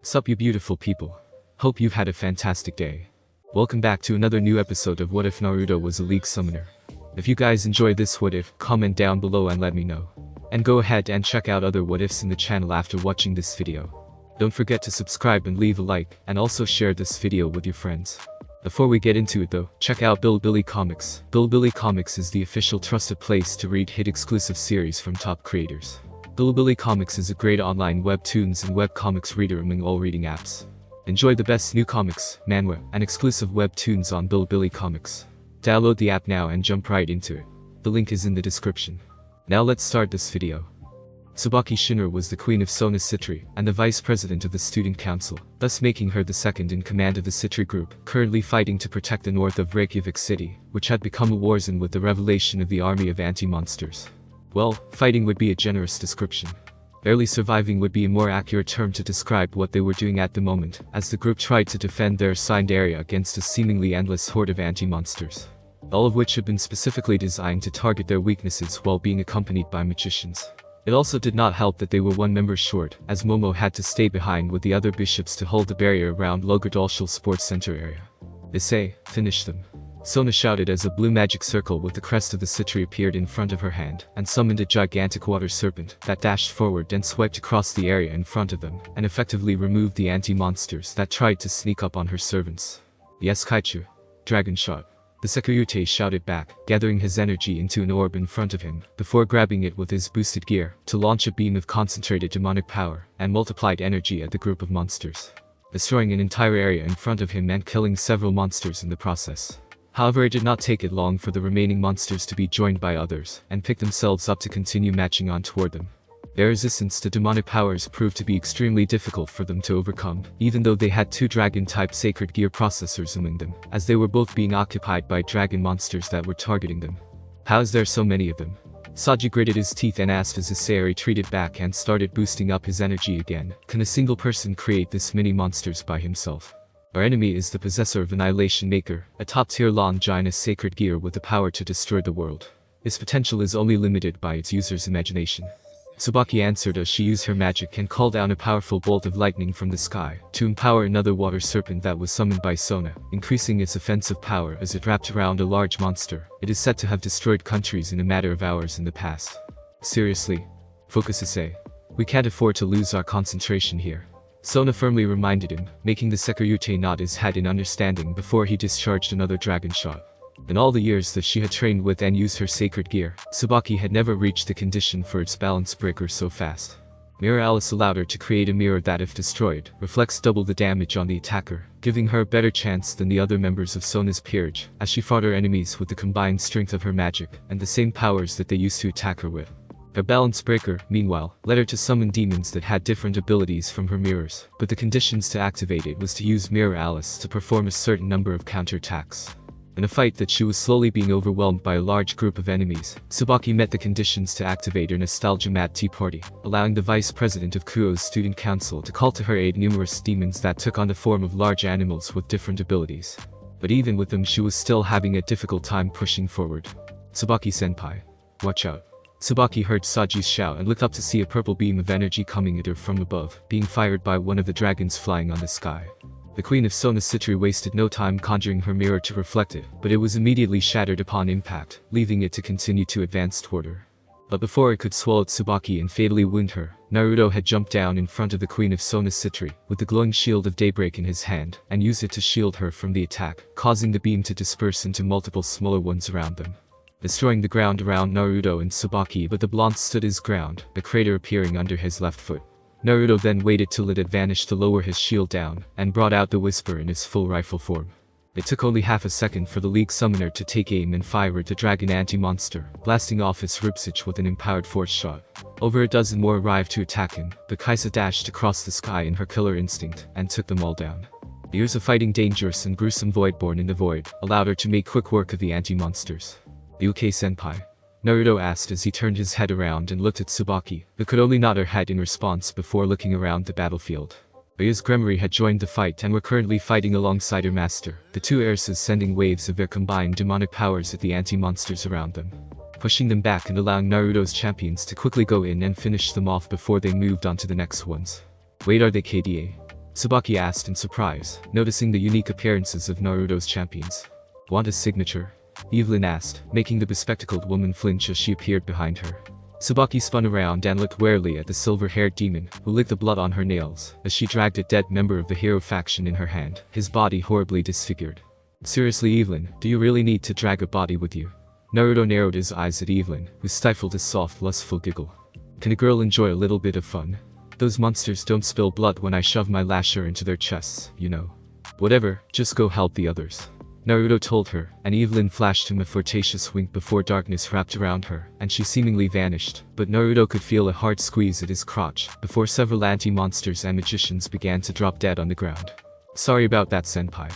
Sup you beautiful people. Hope you've had a fantastic day. Welcome back to another new episode of What If Naruto Was a League Summoner. If you guys enjoyed this what if, comment down below and let me know. And go ahead and check out other what ifs in the channel after watching this video. Don't forget to subscribe and leave a like, and also share this video with your friends. Before we get into it though, check out Bilibili Comics. Bilibili Comics is the official trusted place to read hit exclusive series from top creators. Bilibili Comics is a great online webtoons and webcomics reader among all reading apps. Enjoy the best new comics, manhwa, and exclusive webtoons on Bilibili Comics. Download the app now and jump right into it. The link is in the description. Now let's start this video. Tsubaki Shinra was the queen of Sona Citri and the vice president of the student council, thus making her the second in command of the Citri group, currently fighting to protect the north of Reykjavik City, which had become a war zone with the revelation of the army of anti-monsters. Well, fighting would be a generous description. Barely surviving would be a more accurate term to describe what they were doing at the moment, as the group tried to defend their assigned area against a seemingly endless horde of anti-monsters. All of which had been specifically designed to target their weaknesses while being accompanied by magicians. It also did not help that they were one member short, as Momo had to stay behind with the other bishops to hold the barrier around Logardalshall Sports Center area. They say, finish them. Sona shouted as a blue magic circle with the crest of the Citri appeared in front of her hand, and summoned a gigantic water serpent that dashed forward and swept across the area in front of them, and effectively removed the anti-monsters that tried to sneak up on her servants. Yes Kaichu. Dragon shot. The Sekirute shouted back, gathering his energy into an orb in front of him, before grabbing it with his boosted gear, to launch a beam of concentrated demonic power, and multiplied energy at the group of monsters. Destroying an entire area in front of him and killing several monsters in the process. However, it did not take it long for the remaining monsters to be joined by others, and pick themselves up to continue matching on toward them. Their resistance to demonic powers proved to be extremely difficult for them to overcome, even though they had two dragon-type sacred gear processors among them, as they were both being occupied by dragon monsters that were targeting them. How is there so many of them? Saji gritted his teeth and asked as Isayari retreated back and started boosting up his energy again. Can a single person create this many monsters by himself? Our enemy is the possessor of Annihilation Maker, a top-tier Longines sacred gear with the power to destroy the world. Its potential is only limited by its user's imagination. Tsubaki answered as she used her magic and called down a powerful bolt of lightning from the sky, to empower another water serpent that was summoned by Sona, increasing its offensive power as it wrapped around a large monster. It is said to have destroyed countries in a matter of hours in the past. Seriously? Focus Issei. We can't afford to lose our concentration here. Sona firmly reminded him, making the Sekirute nod his head in understanding before he discharged another dragon shot. In all the years that she had trained with and used her sacred gear, Tsubaki had never reached the condition for its balance breaker so fast. Mirror Alice allowed her to create a mirror that if destroyed, reflects double the damage on the attacker, giving her a better chance than the other members of Sona's peerage, as she fought her enemies with the combined strength of her magic, and the same powers that they used to attack her with. Her balance breaker, meanwhile, led her to summon demons that had different abilities from her mirrors, but the conditions to activate it was to use Mirror Alice to perform a certain number of counterattacks. In a fight that she was slowly being overwhelmed by a large group of enemies, Tsubaki met the conditions to activate her Nostalgia Mat Tea Party, allowing the vice president of Kuo's student council to call to her aid numerous demons that took on the form of large animals with different abilities. But even with them she was still having a difficult time pushing forward. Tsubaki-senpai. Watch out. Tsubaki heard Saji's shout and looked up to see a purple beam of energy coming at her from above, being fired by one of the dragons flying on the sky. The queen of Sona Citri wasted no time conjuring her mirror to reflect it, but it was immediately shattered upon impact, leaving it to continue to advance toward her. But before it could swallow Tsubaki and fatally wound her, Naruto had jumped down in front of the queen of Sona Citri, with the glowing shield of daybreak in his hand, and used it to shield her from the attack, causing the beam to disperse into multiple smaller ones around them. Destroying the ground around Naruto and Tsubaki, but the blonde stood his ground, a crater appearing under his left foot. Naruto then waited till it had vanished to lower his shield down, and brought out the Whisper in its full rifle form. It took only half a second for the League Summoner to take aim and fire at the dragon anti-monster, blasting off its ribcage with an empowered force shot. Over a dozen more arrived to attack him, but Kaisa dashed across the sky in her killer instinct, and took them all down. The years of fighting dangerous and gruesome Voidborn in the void, allowed her to make quick work of the anti-monsters. Ryuke-senpai? Naruto asked as he turned his head around and looked at Tsubaki, but could only nod her head in response before looking around the battlefield. Aya's Gremory had joined the fight and were currently fighting alongside her master, the two heiresses sending waves of their combined demonic powers at the anti-monsters around them, pushing them back and allowing Naruto's champions to quickly go in and finish them off before they moved on to the next ones. Wait, are they KDA? Tsubaki asked in surprise, noticing the unique appearances of Naruto's champions. Want a signature? Evelyn asked, making the bespectacled woman flinch as she appeared behind her. Tsubaki spun around and looked warily at the silver-haired demon, who licked the blood on her nails, as she dragged a dead member of the hero faction in her hand, his body horribly disfigured. Seriously, Evelyn, do you really need to drag a body with you? Naruto narrowed his eyes at Evelyn, who stifled a soft, lustful giggle. Can a girl enjoy a little bit of fun? Those monsters don't spill blood when I shove my lasher into their chests, you know. Whatever, just go help the others. Naruto told her, and Evelyn flashed him a flirtatious wink before darkness wrapped around her, and she seemingly vanished, but Naruto could feel a hard squeeze at his crotch, before several anti-monsters and magicians began to drop dead on the ground. Sorry about that, senpai.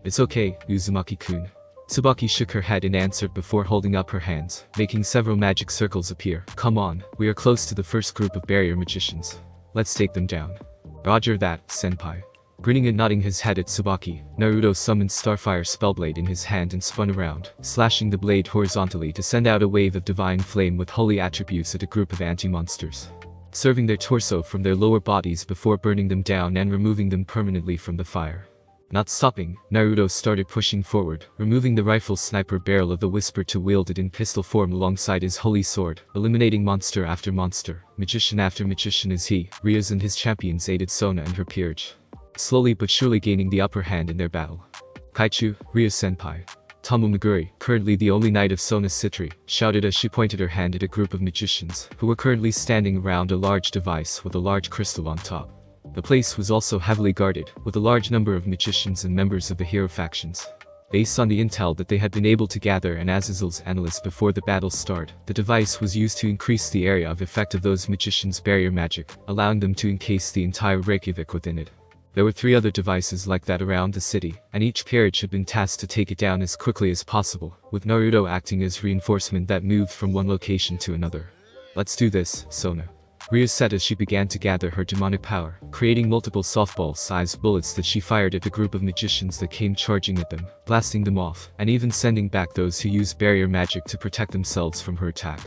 It's okay, Uzumaki-kun. Tsubaki shook her head and answered before holding up her hands, making several magic circles appear. Come on, we are close to the first group of barrier magicians. Let's take them down. Roger that, senpai. Grinning and nodding his head at Tsubaki, Naruto summoned Starfire Spellblade in his hand and spun around, slashing the blade horizontally to send out a wave of divine flame with holy attributes at a group of anti-monsters, serving their torso from their lower bodies before burning them down and removing them permanently from the fire. Not stopping, Naruto started pushing forward, removing the rifle sniper barrel of the Whisper to wield it in pistol form alongside his holy sword, eliminating monster after monster, magician after magician as he, Rias and his champions aided Sona and her peerage, slowly but surely gaining the upper hand in their battle. Kaichu, Rias-senpai. Tomo Meguri, currently the only knight of Sona's Citri, shouted as she pointed her hand at a group of magicians, who were currently standing around a large device with a large crystal on top. The place was also heavily guarded, with a large number of magicians and members of the hero factions. Based on the intel that they had been able to gather and Azazel's analysts before the battle started, the device was used to increase the area of effect of those magicians' barrier magic, allowing them to encase the entire Reykjavik within it. There were 3 other devices like that around the city, and each peerage had been tasked to take it down as quickly as possible, with Naruto acting as reinforcement that moved from one location to another. Let's do this, Sona. Ria said as she began to gather her demonic power, creating multiple softball-sized bullets that she fired at the group of magicians that came charging at them, blasting them off, and even sending back those who used barrier magic to protect themselves from her attack.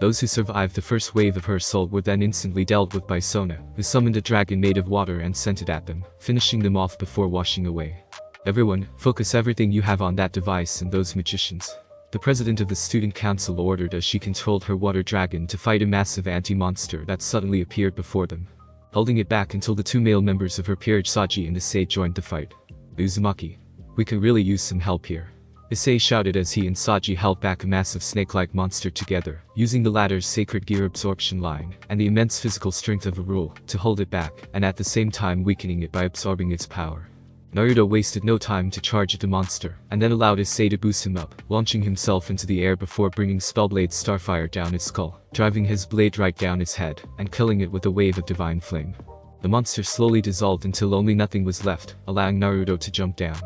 Those who survived the first wave of her assault were then instantly dealt with by Sona, who summoned a dragon made of water and sent it at them, finishing them off before washing away. Everyone, focus everything you have on that device and those magicians. The president of the student council ordered as she controlled her water dragon to fight a massive anti-monster that suddenly appeared before them, holding it back until the 2 male members of her peerage Saji and Issei joined the fight. Uzumaki. We can really use some help here. Issei shouted as he and Saji held back a massive snake-like monster together, using the latter's sacred gear absorption line and the immense physical strength of a rule to hold it back, and at the same time weakening it by absorbing its power. Naruto wasted no time to charge at the monster, and then allowed Issei to boost him up, launching himself into the air before bringing Spellblade Starfire down its skull, driving his blade right down its head, and killing it with a wave of divine flame. The monster slowly dissolved until only nothing was left, allowing Naruto to jump down.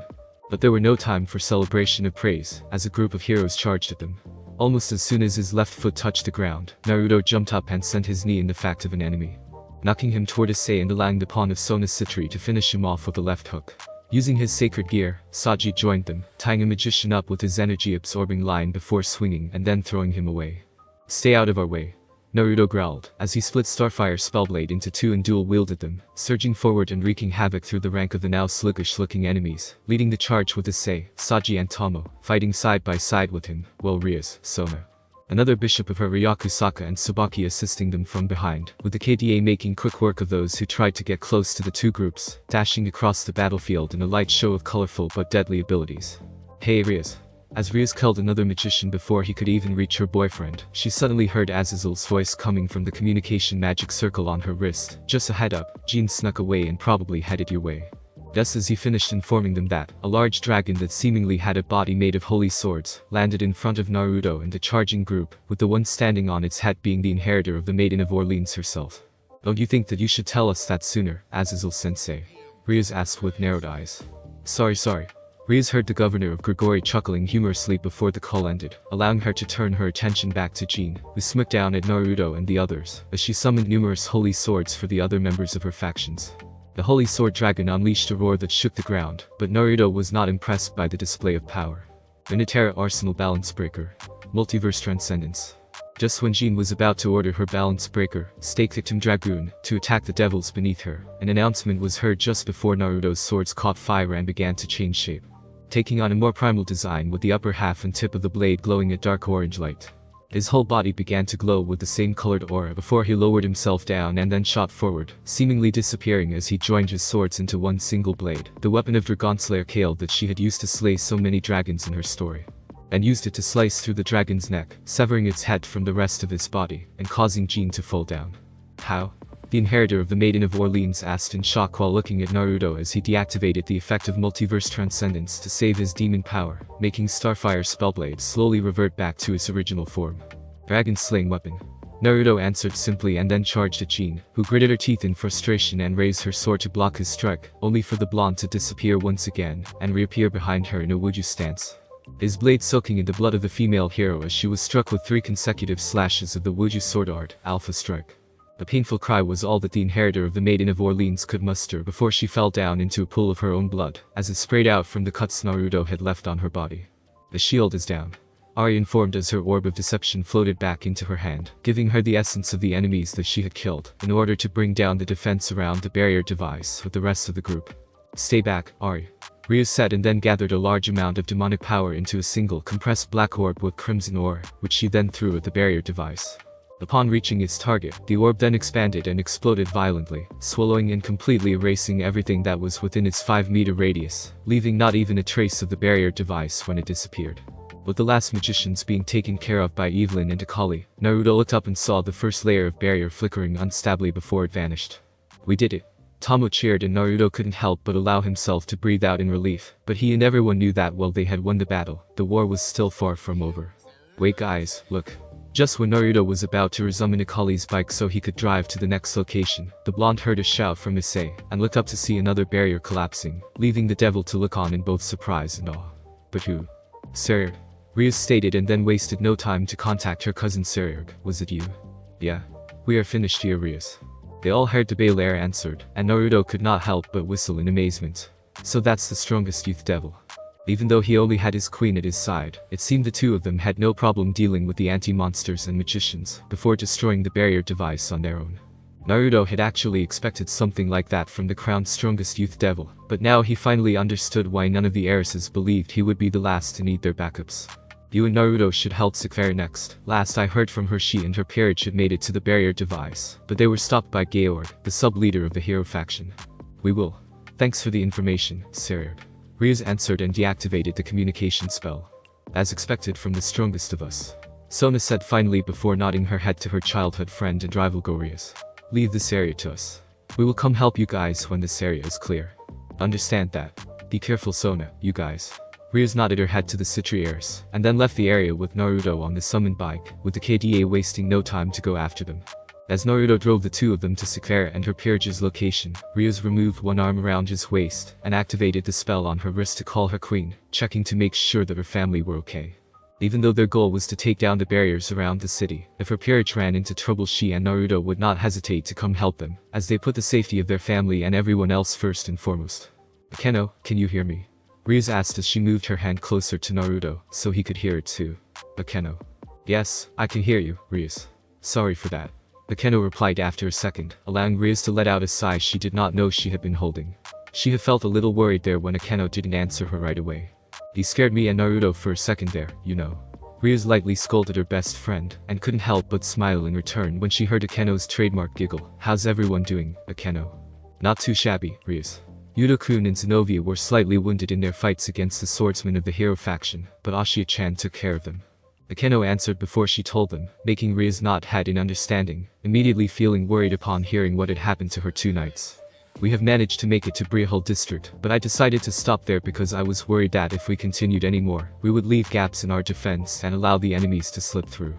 But there were no time for celebration of praise, as a group of heroes charged at them. Almost as soon as his left foot touched the ground, Naruto jumped up and sent his knee in the fact of an enemy, knocking him toward Issei and allowing the pawn of Sona's Citri to finish him off with a left hook. Using his sacred gear, Saji joined them, tying a magician up with his energy-absorbing line before swinging and then throwing him away. Stay out of our way, Naruto growled, as he split Starfire Spellblade into 2 and dual-wielded them, surging forward and wreaking havoc through the rank of the now sluggish-looking enemies, leading the charge with Issei, Saji and Tomo, fighting side by side with him, while Rias, Sona, another bishop of her Ryakusaka and Tsubaki assisting them from behind, with the KDA making quick work of those who tried to get close to the 2 groups, dashing across the battlefield in a light show of colorful but deadly abilities. Hey Rias. As Rias killed another magician before he could even reach her boyfriend, she suddenly heard Azazel's voice coming from the communication magic circle on her wrist. Just a head up, Jean snuck away and probably headed your way. Just as he finished informing them that, a large dragon that seemingly had a body made of holy swords, landed in front of Naruto and the charging group, with the one standing on its head being the inheritor of the Maiden of Orleans herself. Don't you think that you should tell us that sooner, Azazel-sensei? Rias asked with narrowed eyes. Sorry. Rias heard the governor of Grigori chuckling humorously before the call ended, allowing her to turn her attention back to Jean, who smirked down at Naruto and the others, as she summoned numerous holy swords for the other members of her factions. The Holy Sword Dragon unleashed a roar that shook the ground, but Naruto was not impressed by the display of power. Minotaur Arsenal Balance Breaker. Multiverse Transcendence. Just when Jean was about to order her balance breaker, Stake Victim Dragoon, to attack the devils beneath her, an announcement was heard just before Naruto's swords caught fire and began to change shape, taking on a more primal design with the upper half and tip of the blade glowing a dark orange light. His whole body began to glow with the same colored aura before he lowered himself down and then shot forward, seemingly disappearing as he joined his swords into one single blade, the weapon of Dragonslayer Kale that she had used to slay so many dragons in her story, and used it to slice through the dragon's neck, severing its head from the rest of its body, and causing Jean to fall down. How? The inheritor of the Maiden of Orleans asked in shock while looking at Naruto as he deactivated the effect of multiverse transcendence to save his demon power, making Starfire Spellblade slowly revert back to its original form. Dragon slaying weapon. Naruto answered simply and then charged at Jean, who gritted her teeth in frustration and raised her sword to block his strike, only for the blonde to disappear once again, and reappear behind her in a Wuju stance, his blade soaking in the blood of the female hero as she was struck with 3 consecutive slashes of the Wuju sword art, Alpha Strike. A painful cry was all that the inheritor of the Maiden of Orleans could muster before she fell down into a pool of her own blood, as it sprayed out from the cuts Naruto had left on her body. The shield is down, Ari informed as her orb of deception floated back into her hand, giving her the essence of the enemies that she had killed, in order to bring down the defense around the barrier device with the rest of the group. Stay back, Ari. Ryu said and then gathered a large amount of demonic power into a single compressed black orb with crimson ore, which she then threw at the barrier device. Upon reaching its target, the orb then expanded and exploded violently, swallowing and completely erasing everything that was within its 5-meter radius, leaving not even a trace of the barrier device when it disappeared. With the last magicians being taken care of by Evelyn and Akali, Naruto looked up and saw the first layer of barrier flickering unstably before it vanished. We did it. Tomo cheered and Naruto couldn't help but allow himself to breathe out in relief, but he and everyone knew that while they had won the battle, the war was still far from over. Wait guys, look. Just when Naruto was about to resummon Akali's bike so he could drive to the next location, the blonde heard a shout from Issei, and looked up to see another barrier collapsing, leaving the devil to look on in both surprise and awe. But who? Sariag. Ryu stated and then wasted no time to contact her cousin Sariag. Was it you? Yeah. We are finished here, Rias. They all heard the Belair answered, and Naruto could not help but whistle in amazement. So that's the strongest youth devil. Even though he only had his queen at his side, it seemed the two of them had no problem dealing with the anti-monsters and magicians before destroying the barrier device on their own. Naruto had actually expected something like that from the crowned strongest youth devil, but now he finally understood why none of the heiresses believed he would be the last to need their backups. You and Naruto should help Sekvera next. Last I heard from her, she and her peerage had made it to the barrier device, but they were stopped by Georg, the sub-leader of the hero faction. We will. Thanks for the information, Sariag. Rias answered and deactivated the communication spell. As expected from the strongest of us. Sona said finally before nodding her head to her childhood friend and rival Gorias. Leave this area to us. We will come help you guys when this area is clear. Understand that. Be careful, Sona, you guys. Rias nodded her head to the Citriers, and then left the area with Naruto on the summoned bike, with the KDA wasting no time to go after them. As Naruto drove the two of them to Sekvera and her peerage's location, Rias removed one arm around his waist and activated the spell on her wrist to call her queen, checking to make sure that her family were okay. Even though their goal was to take down the barriers around the city, if her peerage ran into trouble, she and Naruto would not hesitate to come help them, as they put the safety of their family and everyone else first and foremost. Akeno, can you hear me? Rias asked as she moved her hand closer to Naruto, so he could hear it too. Akeno. Yes, I can hear you, Rias. Sorry for that. Akeno replied after a second, allowing Rias to let out a sigh she did not know she had been holding. She had felt a little worried there when Akeno didn't answer her right away. He scared me and Naruto for a second there, you know. Rias lightly scolded her best friend, and couldn't help but smile in return when she heard Akeno's trademark giggle. How's everyone doing, Akeno? Not too shabby, Rias. Yudo-kun and Zenobia were slightly wounded in their fights against the swordsmen of the hero faction, but Ashia-chan took care of them. Akeno answered before she told them, making Rias nod head in understanding, immediately feeling worried upon hearing what had happened to her 2 nights. We have managed to make it to Brihol district, but I decided to stop there because I was worried that if we continued anymore, we would leave gaps in our defense and allow the enemies to slip through.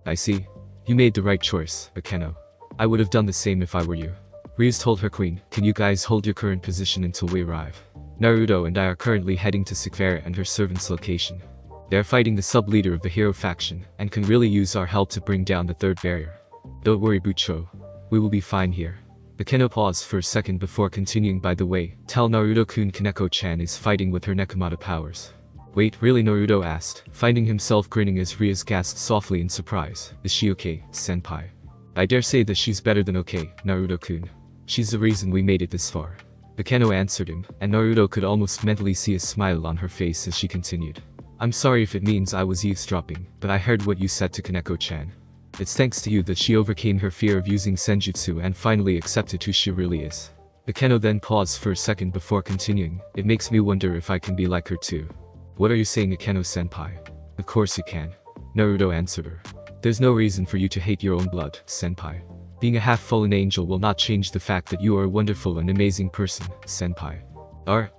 I see. You made the right choice, Akeno. I would have done the same if I were you. Rias told her queen, can you guys hold your current position until we arrive? Naruto and I are currently heading to Sekvera and her servant's location. They are fighting the sub-leader of the hero faction, and can really use our help to bring down the 3rd barrier. Don't worry, Bucho. We will be fine here. Akeno paused for a second before continuing. By the way, tell Naruto-kun Kaneko-chan is fighting with her Nekomata powers. Wait, really? Naruto asked, finding himself grinning as Rias gasped softly in surprise. Is she okay, senpai? I dare say that she's better than okay, Naruto-kun. She's the reason we made it this far. Akeno answered him, and Naruto could almost mentally see a smile on her face as she continued. I'm sorry if it means I was eavesdropping, but I heard what you said to Kaneko-chan. It's thanks to you that she overcame her fear of using senjutsu and finally accepted who she really is. Akeno then paused for a second before continuing. It makes me wonder if I can be like her too. What are you saying, Akeno-senpai? Of course you can. Naruto answered her. There's no reason for you to hate your own blood, senpai. Being a half-fallen angel will not change the fact that you are a wonderful and amazing person, senpai.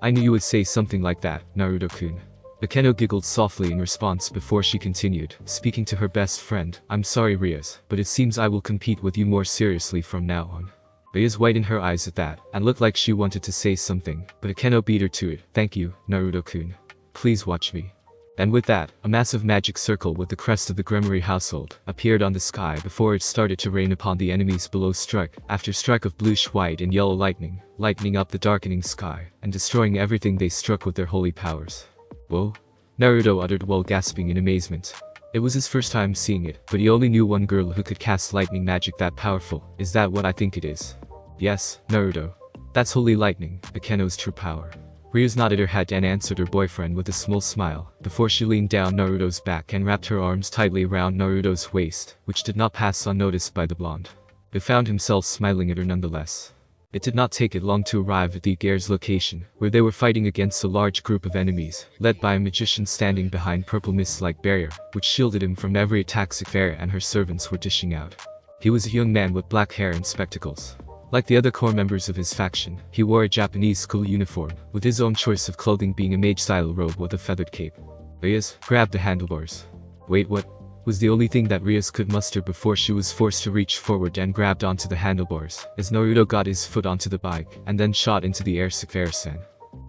I knew you would say something like that, Naruto-kun. Akeno giggled softly in response before she continued, speaking to her best friend. I'm sorry, Rias, but it seems I will compete with you more seriously from now on. Rias widened her eyes at that, and looked like she wanted to say something, but Akeno beat her to it. Thank you, Naruto-kun. Please watch me. And with that, a massive magic circle with the crest of the Gremory household appeared on the sky before it started to rain upon the enemies below strike after strike of bluish, white and yellow lightning, lightening up the darkening sky and destroying everything they struck with their holy powers. Whoa? Naruto uttered while gasping in amazement. It was his first time seeing it, but he only knew one girl who could cast lightning magic that powerful. Is that what I think it is? Yes, Naruto. That's holy lightning, Akeno's true power. Rias nodded her head and answered her boyfriend with a small smile, before she leaned down Naruto's back and wrapped her arms tightly around Naruto's waist, which did not pass unnoticed by the blonde. He found himself smiling at her nonetheless. It did not take it long to arrive at the Aigaire's location, where they were fighting against a large group of enemies, led by a magician standing behind purple mist-like barrier, which shielded him from every attack Sekigahara and her servants were dishing out. He was a young man with black hair and spectacles. Like the other core members of his faction, he wore a Japanese school uniform, with his own choice of clothing being a mage-style robe with a feathered cape. Rias grabbed the handlebars. Wait, what? Was the only thing that Rias could muster before she was forced to reach forward and grabbed onto the handlebars, as Naruto got his foot onto the bike, and then shot into the air. Sekigahara-san.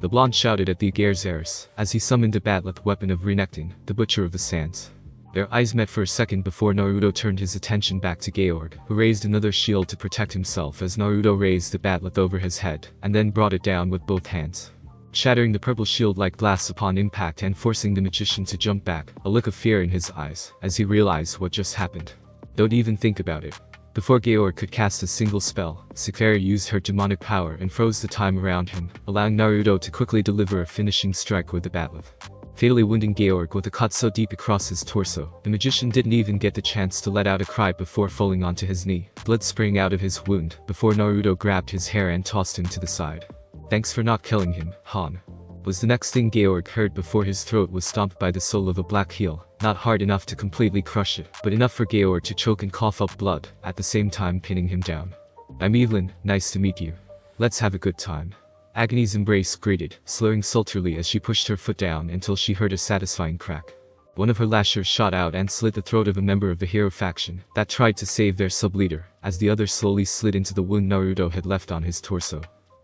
The blonde shouted at the Aigaire's heiress, as he summoned the batleth weapon of Renekton, the Butcher of the Sands. Their eyes met for a second before Naruto turned his attention back to Georg, who raised another shield to protect himself as Naruto raised the batleth over his head, and then brought it down with both hands, shattering the purple shield like glass upon impact and forcing the magician to jump back, a look of fear in his eyes, as he realized what just happened. Don't even think about it. Before Georg could cast a single spell, Sekigahara used her demonic power and froze the time around him, allowing Naruto to quickly deliver a finishing strike with the batleth, fatally wounding Georg with a cut so deep across his torso, the magician didn't even get the chance to let out a cry before falling onto his knee, blood spraying out of his wound, before Naruto grabbed his hair and tossed him to the side. Thanks for not killing him, Han. Was the next thing Georg heard before his throat was stomped by the sole of a black heel, not hard enough to completely crush it, but enough for Georg to choke and cough up blood, at the same time pinning him down. I'm Evelyn, nice to meet you. Let's have a good time. Agony's embrace greeted, slurring sultily as she pushed her foot down until she heard a satisfying crack. One of her lashers shot out and slit the throat of a member of the hero faction that tried to save their sub-leader, as the other slowly slid into the wound Naruto had left on his torso.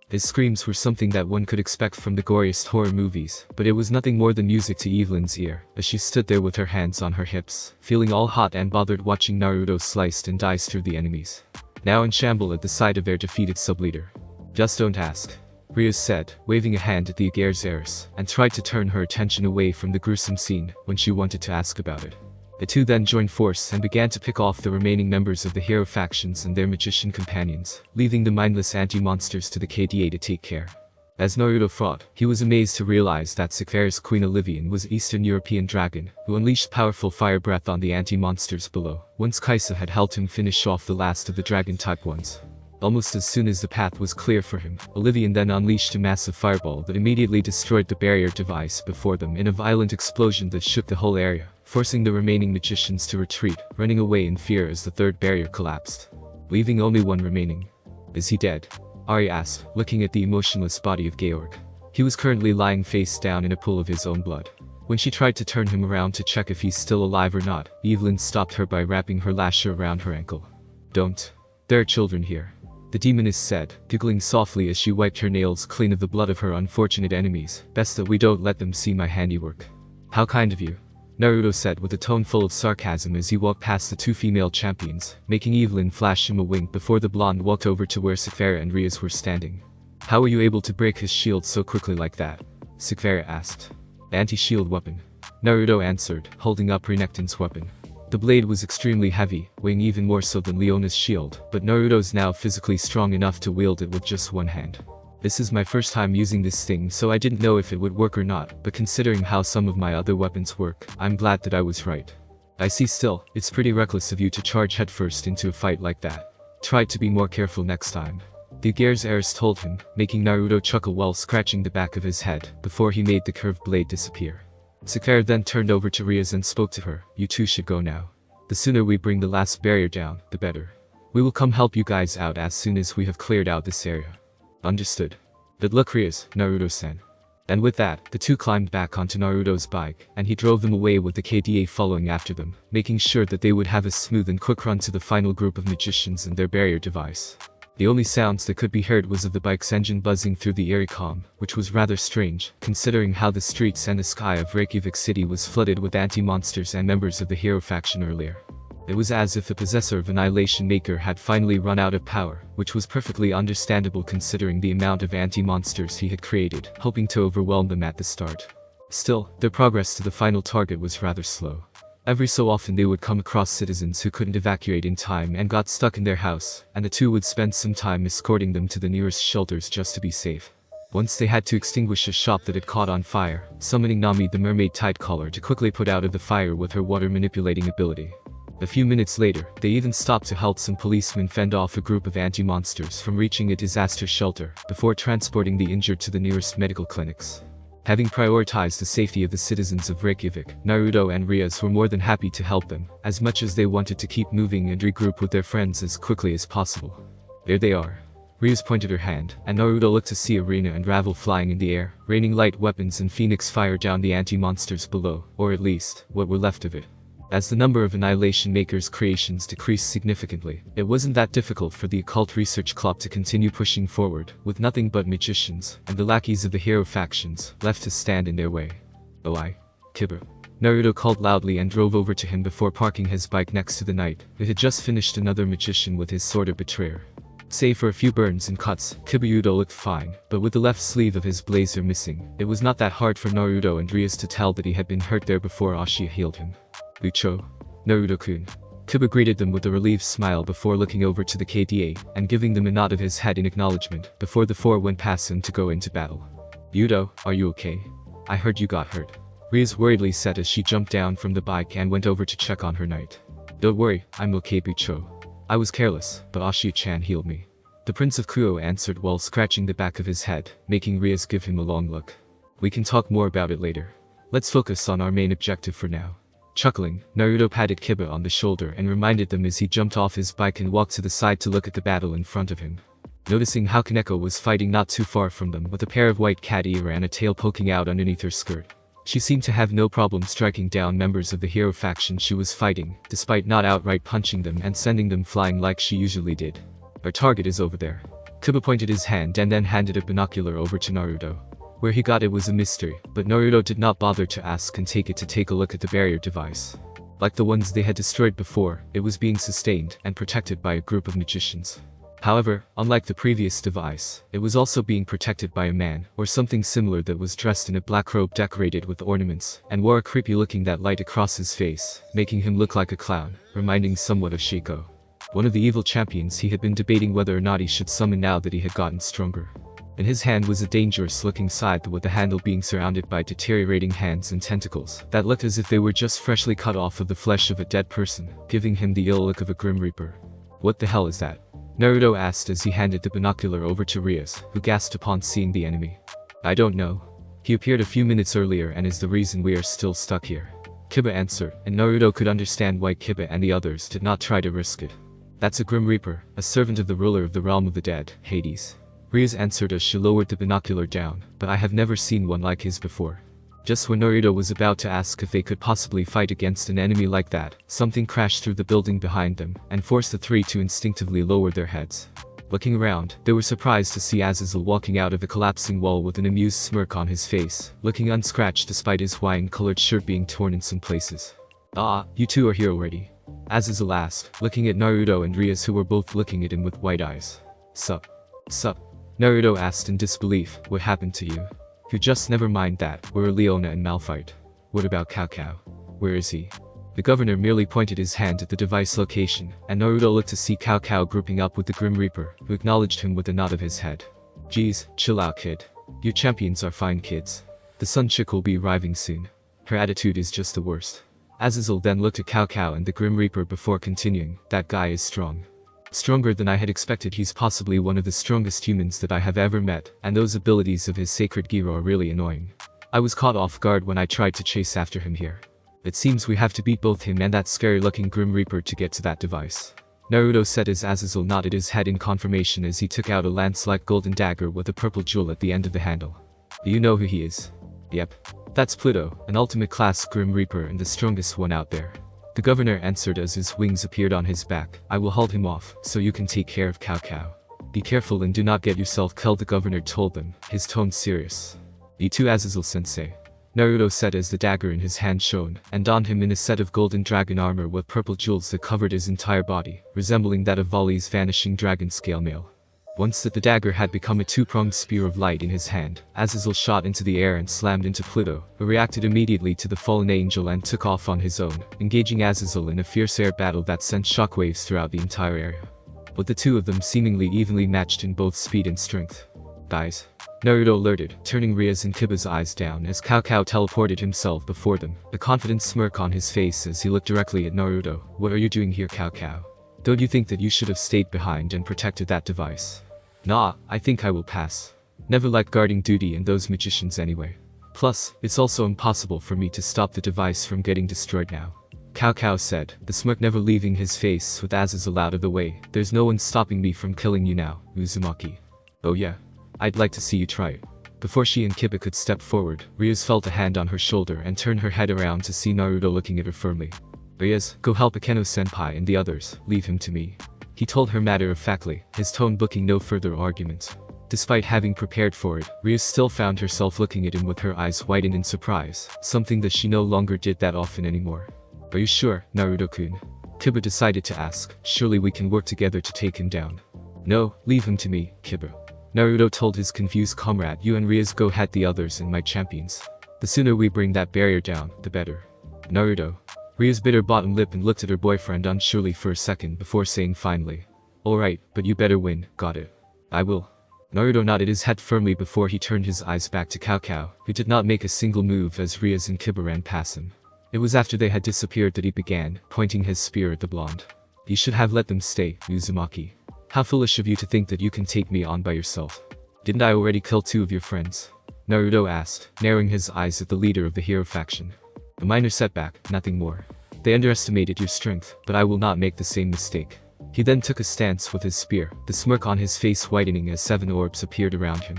His screams were something that one could expect from the goriest horror movies, but it was nothing more than music to Evelyn's ear, as she stood there with her hands on her hips, feeling all hot and bothered watching Naruto sliced and diced through the enemies, now in shambles at the sight of their defeated sub-leader. Just don't ask, Rias said, waving a hand at the Aigaire's heiress, and tried to turn her attention away from the gruesome scene when she wanted to ask about it. The two then joined force and began to pick off the remaining members of the hero factions and their magician companions, leaving the mindless anti-monsters to the KDA to take care. As Naruto fought, he was amazed to realize that Sekigahara's Queen Olivian was an Eastern European dragon, who unleashed powerful fire breath on the anti-monsters below, once Kaisa had helped him finish off the last of the dragon-type ones. Almost as soon as the path was clear for him, Olivian then unleashed a massive fireball that immediately destroyed the barrier device before them in a violent explosion that shook the whole area, forcing the remaining magicians to retreat, running away in fear as the third barrier collapsed, leaving only one remaining. Is he dead? Ari asked, looking at the emotionless body of Georg. He was currently lying face down in a pool of his own blood. When she tried to turn him around to check if he's still alive or not, Evelyn stopped her by wrapping her lasher around her ankle. Don't. There are children here, the demoness said, giggling softly as she wiped her nails clean of the blood of her unfortunate enemies. Best that we don't let them see my handiwork. How kind of you, Naruto said with a tone full of sarcasm as he walked past the two female champions, making Evelyn flash him a wink before the blonde walked over to where Sekigahara and Rias were standing. How were you able to break his shield so quickly like that? Sekigahara asked. Anti-shield weapon. Naruto answered, holding up Renekton's weapon. The blade was extremely heavy, weighing even more so than Leona's shield, but Naruto's now physically strong enough to wield it with just one hand. This is my first time using this thing, so I didn't know if it would work or not, but considering how some of my other weapons work, I'm glad that I was right. I see. Still, it's pretty reckless of you to charge headfirst into a fight like that. Try to be more careful next time. The Gears heiress told him, making Naruto chuckle while scratching the back of his head, before he made the curved blade disappear. Sakura then turned over to Rias and spoke to her, you two should go now. The sooner we bring the last barrier down, the better. We will come help you guys out as soon as we have cleared out this area. Understood. Good luck, Rias, Naruto-san. And with that, the two climbed back onto Naruto's bike, and he drove them away with the KDA following after them, making sure that they would have a smooth and quick run to the final group of magicians and their barrier device. The only sounds that could be heard was of the bike's engine buzzing through the eerie calm, which was rather strange, considering how the streets and the sky of Reykjavik City was flooded with anti-monsters and members of the hero faction earlier. It was as if the possessor of Annihilation Maker had finally run out of power, which was perfectly understandable considering the amount of anti-monsters he had created, hoping to overwhelm them at the start. Still, their progress to the final target was rather slow. Every so often they would come across citizens who couldn't evacuate in time and got stuck in their house, and the two would spend some time escorting them to the nearest shelters just to be safe. Once they had to extinguish a shop that had caught on fire, summoning Nami the mermaid Tidecaller to quickly put out of the fire with her water manipulating ability. A few minutes later, they even stopped to help some policemen fend off a group of anti-monsters from reaching a disaster shelter, before transporting the injured to the nearest medical clinics. Having prioritized the safety of the citizens of Reykjavik, Naruto and Rias were more than happy to help them, as much as they wanted to keep moving and regroup with their friends as quickly as possible. There they are. Rias pointed her hand, and Naruto looked to see Arena and Ravel flying in the air, raining light weapons and phoenix fire down the anti-monsters below, or at least, what were left of it. As the number of Annihilation Maker's creations decreased significantly, it wasn't that difficult for the Occult Research Club to continue pushing forward, with nothing but magicians, and the lackeys of the hero factions, left to stand in their way. Oh Kiba. Naruto called loudly and drove over to him before parking his bike next to the knight, who had just finished another magician with his sword of betrayer. Save for a few burns and cuts, Kibayudo looked fine, but with the left sleeve of his blazer missing, it was not that hard for Naruto and Rias to tell that he had been hurt there before Ashiya healed him. Lucho. Naruto-kun. Kiba greeted them with a relieved smile before looking over to the KDA, and giving them a nod of his head in acknowledgement, before the four went past him to go into battle. Yudo, are you okay? I heard you got hurt. Rias worriedly said as she jumped down from the bike and went over to check on her knight. Don't worry, I'm okay, Bucho. I was careless, but Ashiya-chan healed me. The Prince of Kuo answered while scratching the back of his head, making Rias give him a long look. We can talk more about it later. Let's focus on our main objective for now. Chuckling, Naruto patted Kiba on the shoulder and reminded them as he jumped off his bike and walked to the side to look at the battle in front of him. Noticing how Kaneko was fighting not too far from them with a pair of white cat ear and a tail poking out underneath her skirt. She seemed to have no problem striking down members of the hero faction she was fighting, despite not outright punching them and sending them flying like she usually did. Our target is over there. Kiba pointed his hand and then handed a binocular over to Naruto. Where he got it was a mystery, but Naruto did not bother to ask and take it to take a look at the barrier device. Like the ones they had destroyed before, it was being sustained and protected by a group of magicians. However, unlike the previous device, it was also being protected by a man, or something similar that was dressed in a black robe decorated with ornaments, and wore a creepy looking that light across his face, making him look like a clown, reminding somewhat of Shiko. One of the evil champions he had been debating whether or not he should summon now that he had gotten stronger. In his hand was a dangerous-looking scythe with the handle being surrounded by deteriorating hands and tentacles that looked as if they were just freshly cut off of the flesh of a dead person, giving him the ill look of a Grim Reaper. What the hell is that? Naruto asked as he handed the binocular over to Rias, who gasped upon seeing the enemy. I don't know. He appeared a few minutes earlier and is the reason we are still stuck here. Kiba answered, and Naruto could understand why Kiba and the others did not try to risk it. That's a Grim Reaper, a servant of the ruler of the realm of the dead, Hades. Rias answered as she lowered the binocular down, but I have never seen one like his before. Just when Naruto was about to ask if they could possibly fight against an enemy like that, something crashed through the building behind them, and forced the three to instinctively lower their heads. Looking around, they were surprised to see Azazel walking out of the collapsing wall with an amused smirk on his face, looking unscratched despite his wine-colored shirt being torn in some places. Ah, you two are here already? Azazel asked, looking at Naruto and Rias who were both looking at him with wide eyes. Sup? Naruto asked in disbelief, what happened to you? You just never mind that. Where are Leona and Malphite? What about Cao Cao? Where is he? The governor merely pointed his hand at the device location, and Naruto looked to see Cao Cao grouping up with the Grim Reaper, who acknowledged him with a nod of his head. Geez, chill out kid. Your champions are fine kids. The Sun chick will be arriving soon. Her attitude is just the worst. Azazel then looked at Cao Cao and the Grim Reaper before continuing, that guy is strong. Stronger than I had expected. He's possibly one of the strongest humans that I have ever met, and those abilities of his sacred Giro are really annoying. I was caught off guard when I tried to chase after him here. It seems we have to beat both him and that scary-looking Grim Reaper to get to that device. Naruto said as Azazel nodded his head in confirmation as he took out a lance-like golden dagger with a purple jewel at the end of the handle. Do you know who he is? Yep. That's Pluto, an ultimate-class Grim Reaper and the strongest one out there. The governor answered as his wings appeared on his back. I will hold him off, so you can take care of Cao Cao. Be careful and do not get yourself killed, the governor told them, his tone serious. You too, Azazel-sensei. Naruto said as the dagger in his hand shone, and donned him in a set of golden dragon armor with purple jewels that covered his entire body, resembling that of Vali's vanishing dragon scale mail. Once that the dagger had become a two-pronged spear of light in his hand, Azazel shot into the air and slammed into Pluto, who reacted immediately to the fallen angel and took off on his own, engaging Azazel in a fierce air battle that sent shockwaves throughout the entire area. But the two of them seemingly evenly matched in both speed and strength. Guys. Naruto alerted, turning Ria's and Kiba's eyes down as Cao Cao teleported himself before them, a confident smirk on his face as he looked directly at Naruto. What are you doing here, Cao Cao? Don't you think that you should have stayed behind and protected that device? Nah, I think I will pass. Never liked guarding duty and those magicians anyway. Plus, it's also impossible for me to stop the device from getting destroyed now. Cao Cao said, the smirk never leaving his face with Azazel out of the way. There's no one stopping me from killing you now, Uzumaki. Oh yeah? I'd like to see you try it. Before she and Kiba could step forward, Rias felt a hand on her shoulder and turned her head around to see Naruto looking at her firmly. Rias, go help Akeno-senpai and the others, leave him to me. He told her matter-of-factly, his tone booking no further arguments. Despite having prepared for it, Rias still found herself looking at him with her eyes widened in surprise, something that she no longer did that often anymore. Are you sure, Naruto-kun? Kiba decided to ask, surely we can work together to take him down. No, leave him to me, Kiba. Naruto told his confused comrade, you and Rias go head the others and my champions. The sooner we bring that barrier down, the better. Naruto. Rias bit her bottom lip and looked at her boyfriend unsurely for a second before saying finally. Alright, but you better win, got it. I will. Naruto nodded his head firmly before he turned his eyes back to Cao Cao, who did not make a single move as Rias and Kiba ran past him. It was after they had disappeared that he began, pointing his spear at the blonde. You should have let them stay, Uzumaki. How foolish of you to think that you can take me on by yourself. Didn't I already kill 2 of your friends? Naruto asked, narrowing his eyes at the leader of the hero faction. A minor setback, nothing more. They underestimated your strength, but I will not make the same mistake. He then took a stance with his spear, the smirk on his face widening as 7 orbs appeared around him.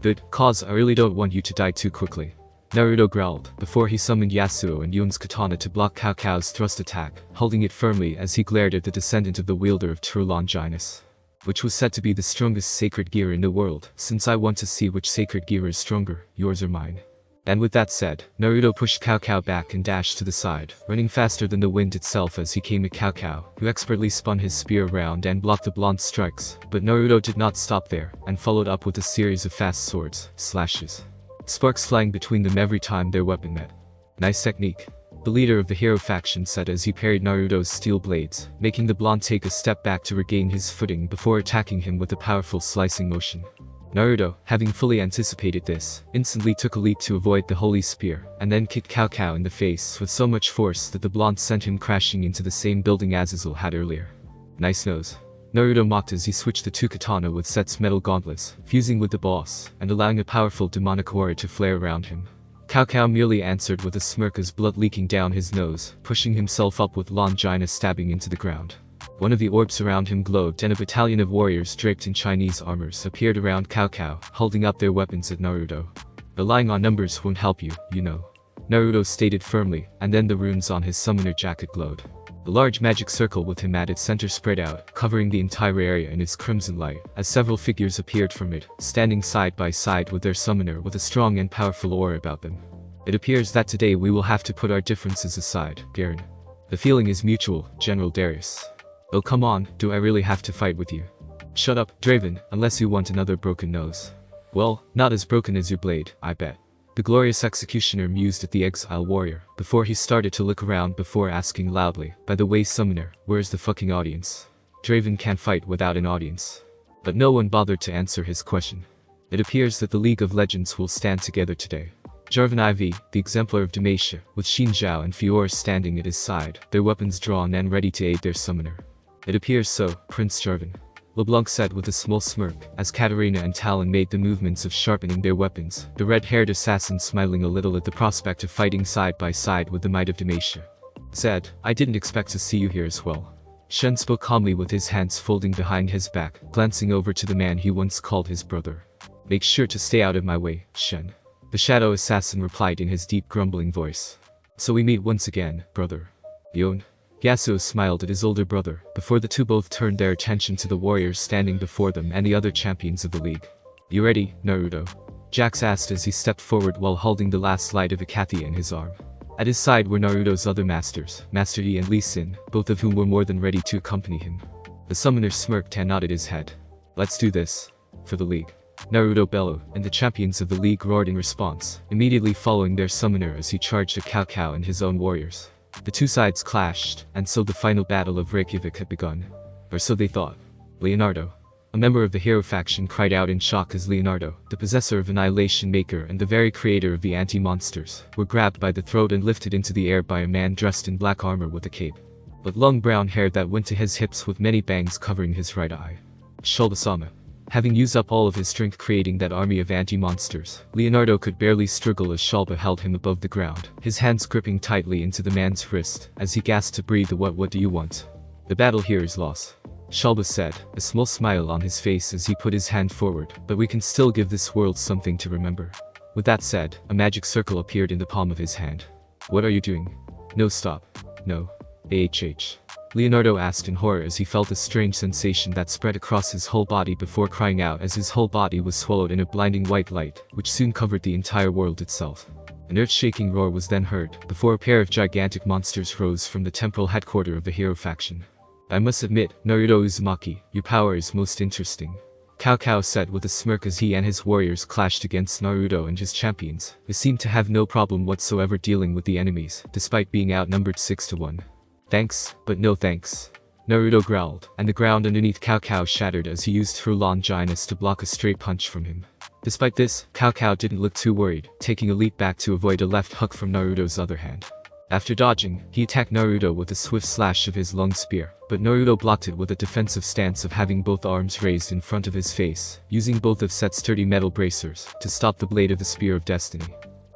Good, cause I really don't want you to die too quickly. Naruto growled, before he summoned Yasuo and Yun's katana to block Cao Cao's thrust attack, holding it firmly as he glared at the descendant of the wielder of true Longinus. Which was said to be the strongest sacred gear in the world, since I want to see which sacred gear is stronger, yours or mine. And with that said, Naruto pushed Cao Cao back and dashed to the side, running faster than the wind itself as he came at Cao Cao, who expertly spun his spear around and blocked the blonde's strikes, but Naruto did not stop there, and followed up with a series of fast swords, slashes. Sparks flying between them every time their weapon met. Nice technique. The leader of the hero faction said as he parried Naruto's steel blades, making the blonde take a step back to regain his footing before attacking him with a powerful slicing motion. Naruto, having fully anticipated this, instantly took a leap to avoid the holy spear, and then kicked Cao Cao in the face with so much force that the blonde sent him crashing into the same building Azazel had earlier. Nice nose. Naruto mocked as he switched the 2 katana with Set's metal gauntlets, fusing with the boss, and allowing a powerful demonic aura to flare around him. Cao Cao merely answered with a smirk as blood leaking down his nose, pushing himself up with Longinus stabbing into the ground. One of the orbs around him glowed and a battalion of warriors draped in Chinese armors appeared around Cao Cao, holding up their weapons at Naruto. Relying on numbers won't help you, you know. Naruto stated firmly, and then the runes on his summoner jacket glowed. The large magic circle with him at its center spread out, covering the entire area in its crimson light, as several figures appeared from it, standing side by side with their summoner with a strong and powerful aura about them. It appears that today we will have to put our differences aside, Garen. The feeling is mutual, General Darius. Oh come on, do I really have to fight with you? Shut up, Draven, unless you want another broken nose. Well, not as broken as your blade, I bet. The glorious executioner mused at the exile warrior, before he started to look around before asking loudly, by the way summoner, where's the fucking audience? Draven can't fight without an audience. But no one bothered to answer his question. It appears that the League of Legends will stand together today. Jarvan IV, the exemplar of Demacia, with Xin Zhao and Fiora standing at his side, their weapons drawn and ready to aid their summoner. It appears so, Prince Jarvan. LeBlanc said with a small smirk, as Katarina and Talon made the movements of sharpening their weapons, the red-haired assassin smiling a little at the prospect of fighting side by side with the might of Demacia. Zed, I didn't expect to see you here as well. Shen spoke calmly with his hands folding behind his back, glancing over to the man he once called his brother. Make sure to stay out of my way, Shen. The shadow assassin replied in his deep grumbling voice. So we meet once again, brother. Yon. Yasuo smiled at his older brother, before the two both turned their attention to the warriors standing before them and the other champions of the league. You ready, Naruto? Jax asked as he stepped forward while holding the last light of Akathia in his arm. At his side were Naruto's other masters, Master Yi and Lee Sin, both of whom were more than ready to accompany him. The summoner smirked and nodded his head. Let's do this. For the league. Naruto bellowed, and the champions of the league roared in response, immediately following their summoner as he charged at Cao Cao and his own warriors. The two sides clashed, and so the final battle of Reykjavik had begun. Or so they thought. Leonardo, a member of the hero faction, cried out in shock as Leonardo, the possessor of Annihilation Maker and the very creator of the anti-monsters, were grabbed by the throat and lifted into the air by a man dressed in black armor with a cape. With long brown hair that went to his hips with many bangs covering his right eye. Shulba-sama. Having used up all of his strength creating that army of anti-monsters, Leonardo could barely struggle as Shulba held him above the ground, his hands gripping tightly into the man's wrist, as he gasped to breathe. What do you want? The battle here is lost. Shulba said, a small smile on his face as he put his hand forward, but we can still give this world something to remember. With that said, a magic circle appeared in the palm of his hand. What are you doing? No, stop. No. AHH. Leonardo asked in horror as he felt a strange sensation that spread across his whole body before crying out as his whole body was swallowed in a blinding white light, which soon covered the entire world itself. An earth-shaking roar was then heard, before a pair of gigantic monsters rose from the temporal headquarters of the hero faction. I must admit, Naruto Uzumaki, your power is most interesting. Cao Cao said with a smirk as he and his warriors clashed against Naruto and his champions, who seemed to have no problem whatsoever dealing with the enemies, despite being outnumbered 6-1. Thanks, but no thanks. Naruto growled, and the ground underneath Cao Cao shattered as he used True Longinus to block a straight punch from him. Despite this, Cao Cao didn't look too worried, taking a leap back to avoid a left hook from Naruto's other hand. After dodging, he attacked Naruto with a swift slash of his long spear, but Naruto blocked it with a defensive stance of having both arms raised in front of his face, using both of Set's sturdy metal bracers to stop the blade of the Spear of Destiny.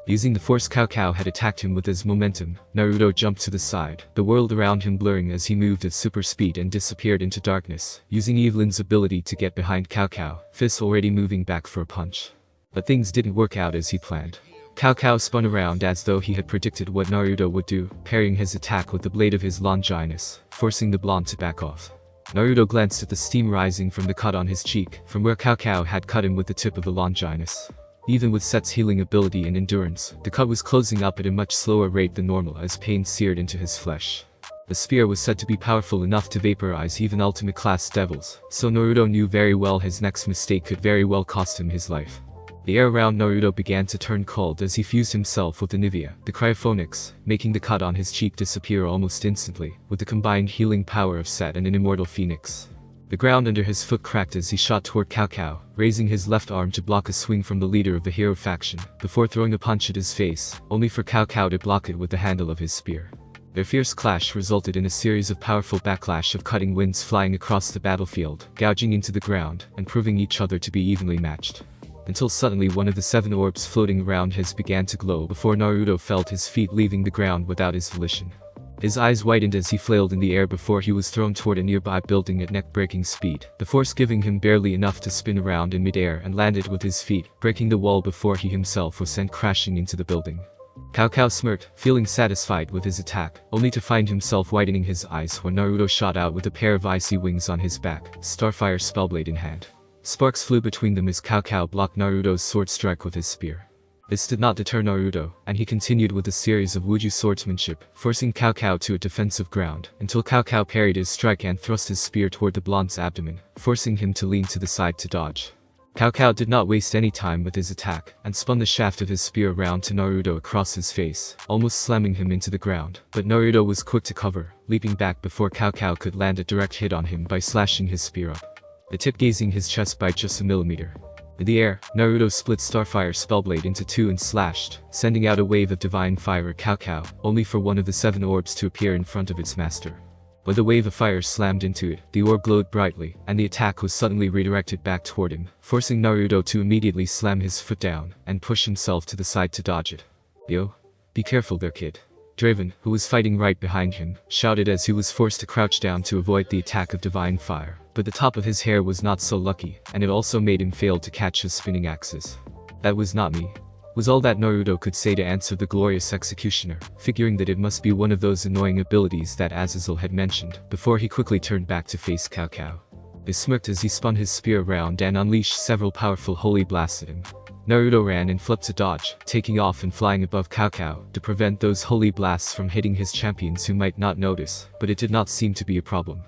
Using the force Cao Cao had attacked him with his momentum, Naruto jumped to the side, the world around him blurring as he moved at super speed and disappeared into darkness, using Evelyn's ability to get behind Cao Cao, fists already moving back for a punch. But things didn't work out as he planned. Cao Cao spun around as though he had predicted what Naruto would do, parrying his attack with the blade of his Longinus, forcing the blonde to back off. Naruto glanced at the steam rising from the cut on his cheek, from where Cao Cao had cut him with the tip of the Longinus. Even with Set's healing ability and endurance, the cut was closing up at a much slower rate than normal as pain seared into his flesh. The spear was said to be powerful enough to vaporize even ultimate class devils, so Naruto knew very well his next mistake could very well cost him his life. The air around Naruto began to turn cold as he fused himself with the Nivea, the Cryophonics, making the cut on his cheek disappear almost instantly, with the combined healing power of Set and an immortal phoenix. The ground under his foot cracked as he shot toward Cao Cao, raising his left arm to block a swing from the leader of the hero faction, before throwing a punch at his face, only for Cao Cao to block it with the handle of his spear. Their fierce clash resulted in a series of powerful backlash of cutting winds flying across the battlefield, gouging into the ground, and proving each other to be evenly matched. Until suddenly one of the 7 orbs floating around his began to glow before Naruto felt his feet leaving the ground without his volition. His eyes widened as he flailed in the air before he was thrown toward a nearby building at neck-breaking speed, the force giving him barely enough to spin around in midair and landed with his feet, breaking the wall before he himself was sent crashing into the building. Cao Cao smirked, feeling satisfied with his attack, only to find himself widening his eyes when Naruto shot out with a pair of icy wings on his back, Starfire Spellblade in hand. Sparks flew between them as Cao Cao blocked Naruto's sword strike with his spear. This did not deter Naruto, and he continued with a series of Wuju swordsmanship, forcing Cao Cao to a defensive ground, until Cao Cao parried his strike and thrust his spear toward the blonde's abdomen, forcing him to lean to the side to dodge. Cao Cao did not waste any time with his attack, and spun the shaft of his spear around to Naruto across his face, almost slamming him into the ground. But Naruto was quick to cover, leaping back before Cao Cao could land a direct hit on him by slashing his spear up, the tip grazing his chest by just a millimeter. In the air, Naruto split Starfire Spellblade into two and slashed, sending out a wave of divine fire at Cao Cao, only for one of the 7 orbs to appear in front of its master. When the wave of fire slammed into it, the orb glowed brightly, and the attack was suddenly redirected back toward him, forcing Naruto to immediately slam his foot down and push himself to the side to dodge it. Yo, be careful there, kid. Draven, who was fighting right behind him, shouted as he was forced to crouch down to avoid the attack of divine fire. But the top of his hair was not so lucky, and it also made him fail to catch his spinning axes. That was not me, was all that Naruto could say to answer the glorious executioner, figuring that it must be one of those annoying abilities that Azazel had mentioned, before he quickly turned back to face Cao Cao. He smirked as he spun his spear around and unleashed several powerful holy blasts at him. Naruto ran and flipped to dodge, taking off and flying above Cao Cao to prevent those holy blasts from hitting his champions who might not notice, but it did not seem to be a problem.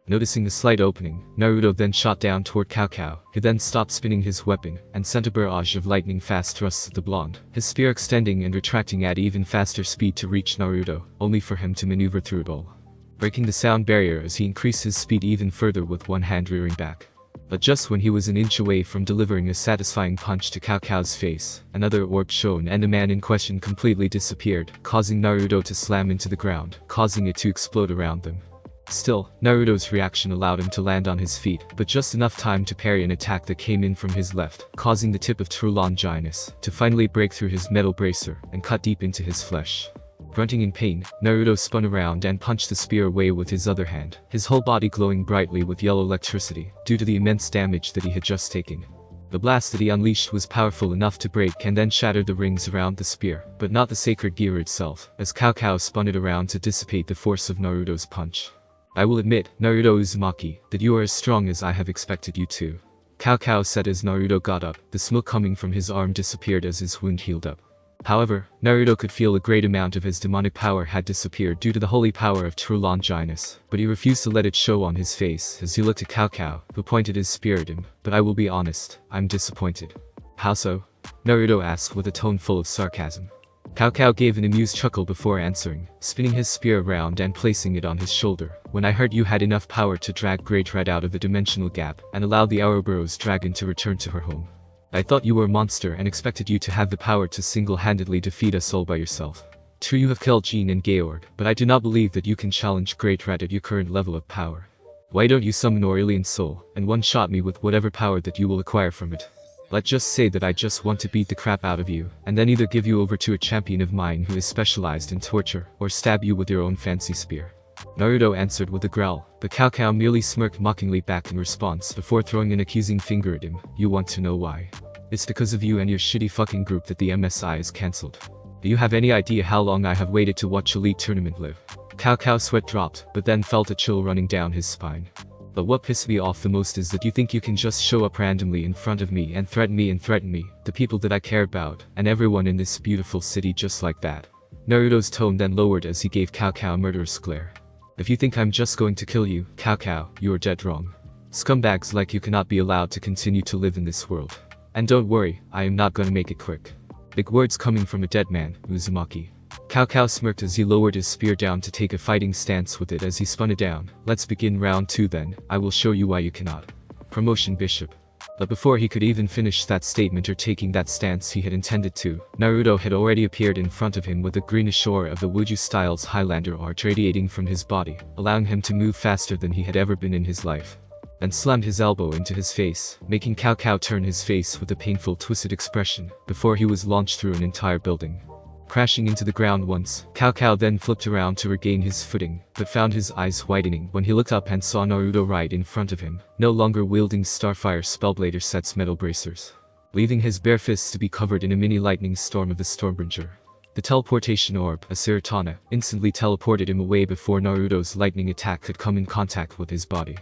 Noticing the slight opening, Naruto then shot down toward Cao Cao, who then stopped spinning his weapon and sent a barrage of lightning-fast thrusts at the blonde, his spear extending and retracting at even faster speed to reach Naruto, only for him to maneuver through it all, breaking the sound barrier as he increased his speed even further with one hand rearing back. But just when he was an inch away from delivering a satisfying punch to Cao Cao's face, another orb shone and the man in question completely disappeared, causing Naruto to slam into the ground, causing it to explode around them. Still, Naruto's reaction allowed him to land on his feet, but just enough time to parry an attack that came in from his left, causing the tip of True Longinus to finally break through his metal bracer and cut deep into his flesh. Grunting in pain, Naruto spun around and punched the spear away with his other hand, his whole body glowing brightly with yellow electricity, due to the immense damage that he had just taken. The blast that he unleashed was powerful enough to break and then shatter the rings around the spear, but not the sacred gear itself, as Cao Cao spun it around to dissipate the force of Naruto's punch. I will admit, Naruto Uzumaki, that you are as strong as I have expected you to. Cao Cao said as Naruto got up, the smoke coming from his arm disappeared as his wound healed up. However, Naruto could feel a great amount of his demonic power had disappeared due to the holy power of True Longinus, but he refused to let it show on his face as he looked at Cao Cao, who pointed his spear at him. But I will be honest, I'm disappointed. How so? Naruto asked with a tone full of sarcasm. Cao Cao gave an amused chuckle before answering, spinning his spear around and placing it on his shoulder. When I heard you had enough power to drag Great Red out of the dimensional gap and allow the Ouroboros dragon to return to her home, I thought you were a monster and expected you to have the power to single-handedly defeat us all by yourself. True, you have killed Jean and Georg, but I do not believe that you can challenge Great Red at your current level of power. Why don't you summon Aurelian Soul and one-shot me with whatever power that you will acquire from it? Let's just say that I just want to beat the crap out of you, and then either give you over to a champion of mine who is specialized in torture, or stab you with your own fancy spear. Naruto answered with a growl, but Cao Cao merely smirked mockingly back in response before throwing an accusing finger at him. You want to know why? It's because of you and your shitty fucking group that the MSI is cancelled. Do you have any idea how long I have waited to watch Elite Tournament live? Cao Cao's sweat dropped, but then felt a chill running down his spine. But what pissed me off the most is that you think you can just show up randomly in front of me and threaten me, the people that I care about, and everyone in this beautiful city just like that. Naruto's tone then lowered as he gave Cao Cao a murderous glare. If you think I'm just going to kill you, Cao Cao, you are dead wrong. Scumbags like you cannot be allowed to continue to live in this world. And don't worry, I am not gonna make it quick. Big words coming from a dead man, Uzumaki. Cao Cao smirked as he lowered his spear down to take a fighting stance with it as he spun it down. Let's begin round 2 then, I will show you why you cannot. Promotion Bishop. But before he could even finish that statement or taking that stance he had intended to, Naruto had already appeared in front of him with a greenish aura of the Wuju Styles Highlander art radiating from his body, allowing him to move faster than he had ever been in his life. Then slammed his elbow into his face, making Cao Cao turn his face with a painful twisted expression, before he was launched through an entire building. Crashing into the ground once, Cao Cao then flipped around to regain his footing, but found his eyes widening when he looked up and saw Naruto right in front of him, no longer wielding Starfire Spellblade or Set's metal bracers, leaving his bare fists to be covered in a mini lightning storm of the Stormbringer. The teleportation orb, a Siratana, instantly teleported him away before Naruto's lightning attack could come in contact with his body,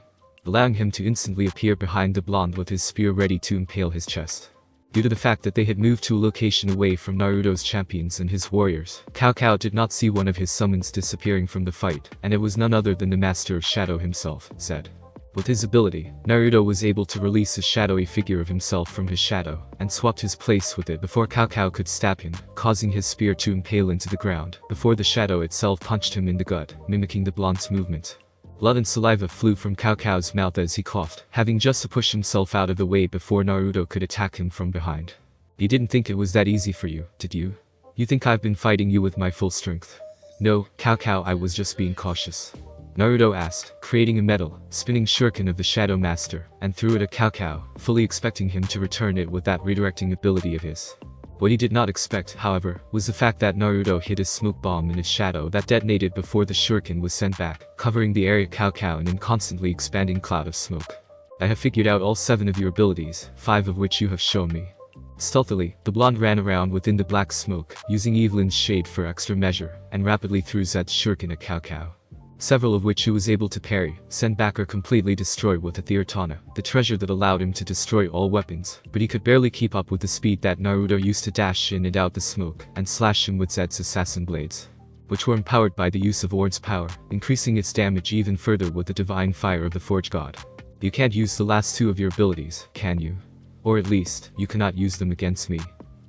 allowing him to instantly appear behind the blonde with his spear ready to impale his chest. Due to the fact that they had moved to a location away from Naruto's champions and his warriors, Cao Cao did not see one of his summons disappearing from the fight, and it was none other than the Master of Shadow himself, Zed. With his ability, Naruto was able to release a shadowy figure of himself from his shadow, and swapped his place with it before Cao Cao could stab him, causing his spear to impale into the ground, before the shadow itself punched him in the gut, mimicking the blonde's movement. Blood and saliva flew from Cao Cao's mouth as he coughed, having just to push himself out of the way before Naruto could attack him from behind. You didn't think it was that easy for you, did you? You think I've been fighting you with my full strength? No, Cao Cao, I was just being cautious. Naruto asked, creating a metal, spinning shuriken of the Shadow Master, and threw it at Cao Cao, fully expecting him to return it with that redirecting ability of his. What he did not expect, however, was the fact that Naruto hid a smoke bomb in his shadow that detonated before the shuriken was sent back, covering the area Cao Cao in a constantly expanding cloud of smoke. I have figured out all 7 of your abilities, 5 of which you have shown me. Stealthily, the blonde ran around within the black smoke, using Evelyn's shade for extra measure, and rapidly threw Zed's shuriken at Cao Cao. Several of which he was able to parry, send back or completely destroy with the Theratana, the treasure that allowed him to destroy all weapons, but he could barely keep up with the speed that Naruto used to dash in and out the smoke, and slash him with Zed's assassin blades, which were empowered by the use of Ord's power, increasing its damage even further with the divine fire of the Forge God. You can't use the last 2 of your abilities, can you? Or at least, you cannot use them against me.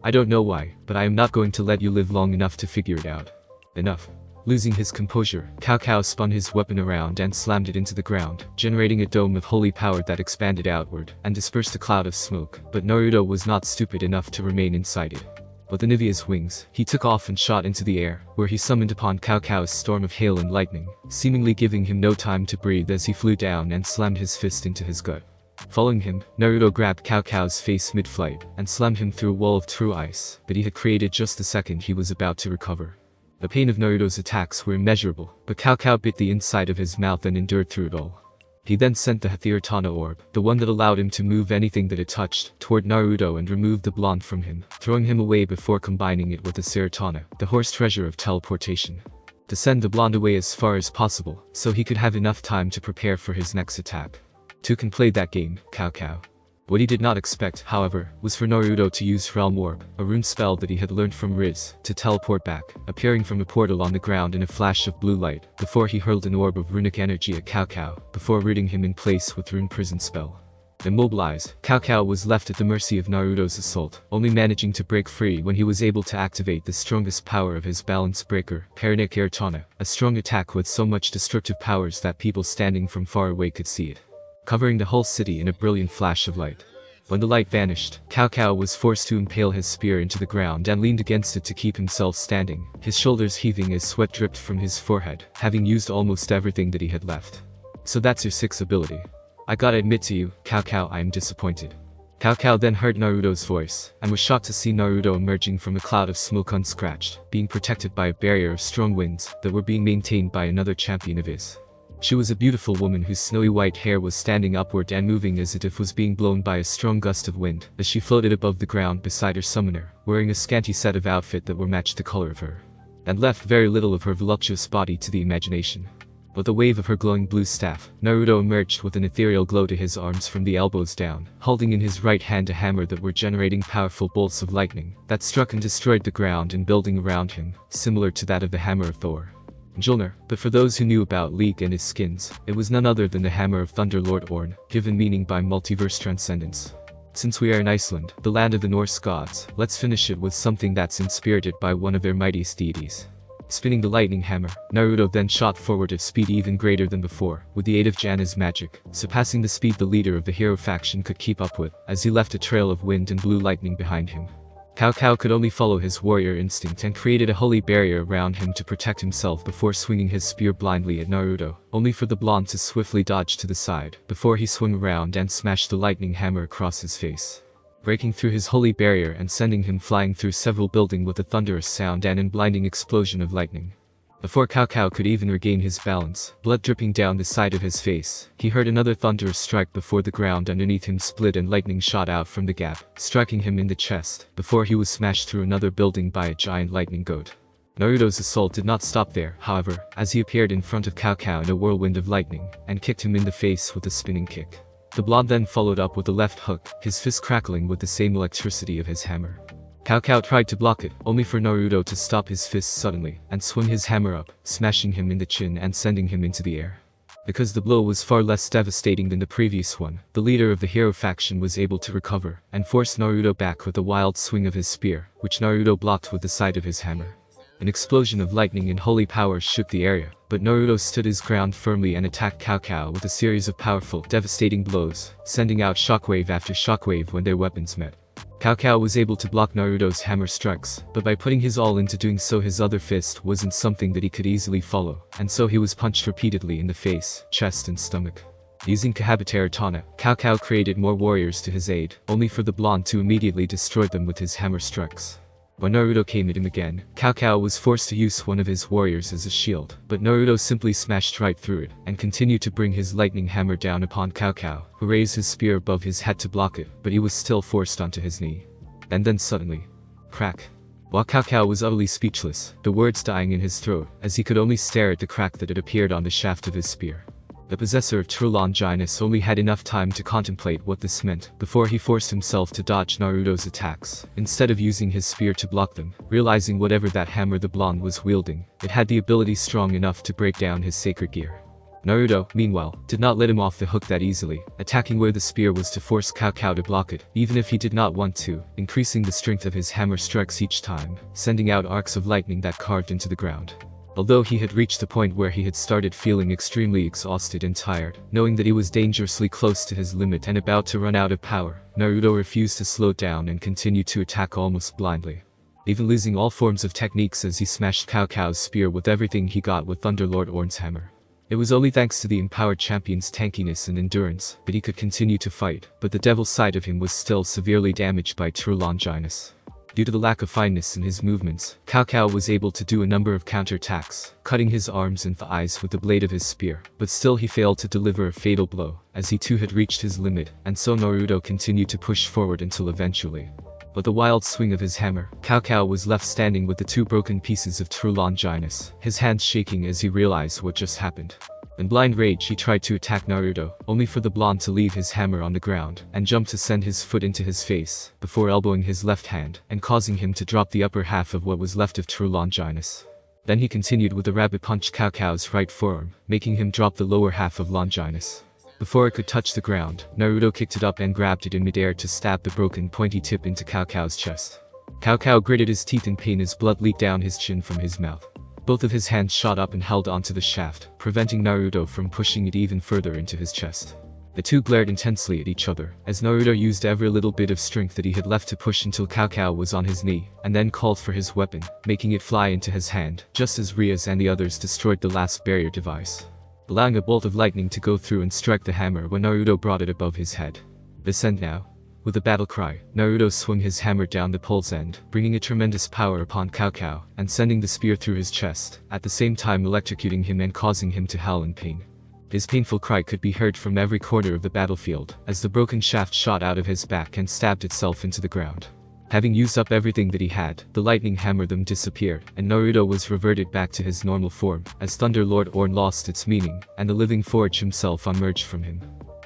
I don't know why, but I am not going to let you live long enough to figure it out. Enough. Losing his composure, Cao Cao spun his weapon around and slammed it into the ground, generating a dome of holy power that expanded outward and dispersed a cloud of smoke, but Naruto was not stupid enough to remain inside it. With Anivia's wings, he took off and shot into the air, where he summoned upon Cao Cao's storm of hail and lightning, seemingly giving him no time to breathe as he flew down and slammed his fist into his gut. Following him, Naruto grabbed Cao Cao's face mid-flight and slammed him through a wall of true ice that he had created just the second he was about to recover. The pain of Naruto's attacks were immeasurable, but Cao Cao bit the inside of his mouth and endured through it all. He then sent the Theratana orb, the one that allowed him to move anything that it touched, toward Naruto and removed the blonde from him, throwing him away before combining it with the Seratana, the horse treasure of teleportation, to send the blonde away as far as possible, so he could have enough time to prepare for his next attack. Two can play that game, Cao Cao. What he did not expect, however, was for Naruto to use Realm Orb, a rune spell that he had learned from Riz, to teleport back, appearing from a portal on the ground in a flash of blue light, before he hurled an orb of runic energy at Cao Cao, before rooting him in place with Rune Prison spell. Immobilized, Cao Cao was left at the mercy of Naruto's assault, only managing to break free when he was able to activate the strongest power of his balance breaker, Paranic Aratana, a strong attack with so much destructive powers that people standing from far away could see it, covering the whole city in a brilliant flash of light. When the light vanished, Cao Cao was forced to impale his spear into the ground and leaned against it to keep himself standing, his shoulders heaving as sweat dripped from his forehead, having used almost everything that he had left. So that's your 6th ability. I gotta admit to you, Cao Cao, I am disappointed. Cao Cao then heard Naruto's voice, and was shocked to see Naruto emerging from a cloud of smoke unscratched, being protected by a barrier of strong winds that were being maintained by another champion of his. She was a beautiful woman whose snowy white hair was standing upward and moving as if it was being blown by a strong gust of wind, as she floated above the ground beside her summoner, wearing a scanty set of outfit that were matched the color of her, and left very little of her voluptuous body to the imagination. With a wave of her glowing blue staff, Naruto emerged with an ethereal glow to his arms from the elbows down, holding in his right hand a hammer that were generating powerful bolts of lightning that struck and destroyed the ground and building around him, similar to that of the hammer of Thor. Mjolnir, but for those who knew about League and his skins, it was none other than the hammer of Thunder Lord Orn, given meaning by multiverse transcendence. Since we are in Iceland, the land of the Norse gods, let's finish it with something that's inspirited by one of their mightiest deities. Spinning the lightning hammer, Naruto then shot forward at speed even greater than before, with the aid of Janna's magic, surpassing the speed the leader of the hero faction could keep up with, as he left a trail of wind and blue lightning behind him. Cao Cao could only follow his warrior instinct and created a holy barrier around him to protect himself before swinging his spear blindly at Naruto, only for the blonde to swiftly dodge to the side, before he swung around and smashed the lightning hammer across his face, breaking through his holy barrier and sending him flying through several buildings with a thunderous sound and a blinding explosion of lightning. Before Cao Cao could even regain his balance, blood dripping down the side of his face, he heard another thunderous strike before the ground underneath him split and lightning shot out from the gap, striking him in the chest, before he was smashed through another building by a giant lightning goat. Naruto's assault did not stop there, however, as he appeared in front of Cao Cao in a whirlwind of lightning, and kicked him in the face with a spinning kick. The blonde then followed up with a left hook, his fist crackling with the same electricity of his hammer. Cao Cao tried to block it, only for Naruto to stop his fist suddenly, and swing his hammer up, smashing him in the chin and sending him into the air. Because the blow was far less devastating than the previous one, the leader of the hero faction was able to recover and force Naruto back with a wild swing of his spear, which Naruto blocked with the side of his hammer. An explosion of lightning and holy powers shook the area, but Naruto stood his ground firmly and attacked Cao Cao with a series of powerful, devastating blows, sending out shockwave after shockwave when their weapons met. Cao Cao was able to block Naruto's hammer strikes, but by putting his all into doing so his other fist wasn't something that he could easily follow, and so he was punched repeatedly in the face, chest and stomach. Using Kahabite Tana, Cao Cao created more warriors to his aid, only for the blonde to immediately destroy them with his hammer strikes. When Naruto came at him again, Cao Cao was forced to use one of his warriors as a shield, but Naruto simply smashed right through it, and continued to bring his lightning hammer down upon Cao Cao, who raised his spear above his head to block it, but he was still forced onto his knee. And then suddenly, crack. While Cao Cao was utterly speechless, the words dying in his throat, as he could only stare at the crack that had appeared on the shaft of his spear. The possessor of True Longinus only had enough time to contemplate what this meant before he forced himself to dodge Naruto's attacks, instead of using his spear to block them, realizing whatever that hammer the blonde was wielding, it had the ability strong enough to break down his sacred gear. Naruto, meanwhile, did not let him off the hook that easily, attacking where the spear was to force Cao Cao to block it, even if he did not want to, increasing the strength of his hammer strikes each time, sending out arcs of lightning that carved into the ground. Although he had reached the point where he had started feeling extremely exhausted and tired, knowing that he was dangerously close to his limit and about to run out of power, Naruto refused to slow down and continued to attack almost blindly, even losing all forms of techniques as he smashed Cao Cao's spear with everything he got with Thunderlord Orn's hammer. It was only thanks to the empowered champion's tankiness and endurance that he could continue to fight, but the devil side of him was still severely damaged by True Longinus. Due to the lack of fineness in his movements, Cao Cao was able to do a number of counterattacks, cutting his arms and thighs with the blade of his spear, but still he failed to deliver a fatal blow, as he too had reached his limit, and so Naruto continued to push forward until eventually. But the wild swing of his hammer, Cao Cao was left standing with the two broken pieces of True Longinus, his hands shaking as he realized what just happened. In blind rage he tried to attack Naruto, only for the blonde to leave his hammer on the ground, and jump to send his foot into his face, before elbowing his left hand, and causing him to drop the upper half of what was left of True Longinus. Then he continued with a rapid punch Cao Cao's right forearm, making him drop the lower half of Longinus. Before it could touch the ground, Naruto kicked it up and grabbed it in midair to stab the broken pointy tip into Cao Cao's chest. Cao Cao gritted his teeth in pain as blood leaked down his chin from his mouth. Both of his hands shot up and held onto the shaft, preventing Naruto from pushing it even further into his chest. The two glared intensely at each other, as Naruto used every little bit of strength that he had left to push until Cao Cao was on his knee, and then called for his weapon, making it fly into his hand, just as Rias and the others destroyed the last barrier device, allowing a bolt of lightning to go through and strike the hammer when Naruto brought it above his head. Descend now. With a battle cry, Naruto swung his hammer down the pole's end, bringing a tremendous power upon Cao Cao, and sending the spear through his chest, at the same time electrocuting him and causing him to howl in pain. His painful cry could be heard from every corner of the battlefield, as the broken shaft shot out of his back and stabbed itself into the ground. Having used up everything that he had, the lightning hammer them disappeared, and Naruto was reverted back to his normal form, as Thunderlord Orn lost its meaning, and the living forge himself emerged from him.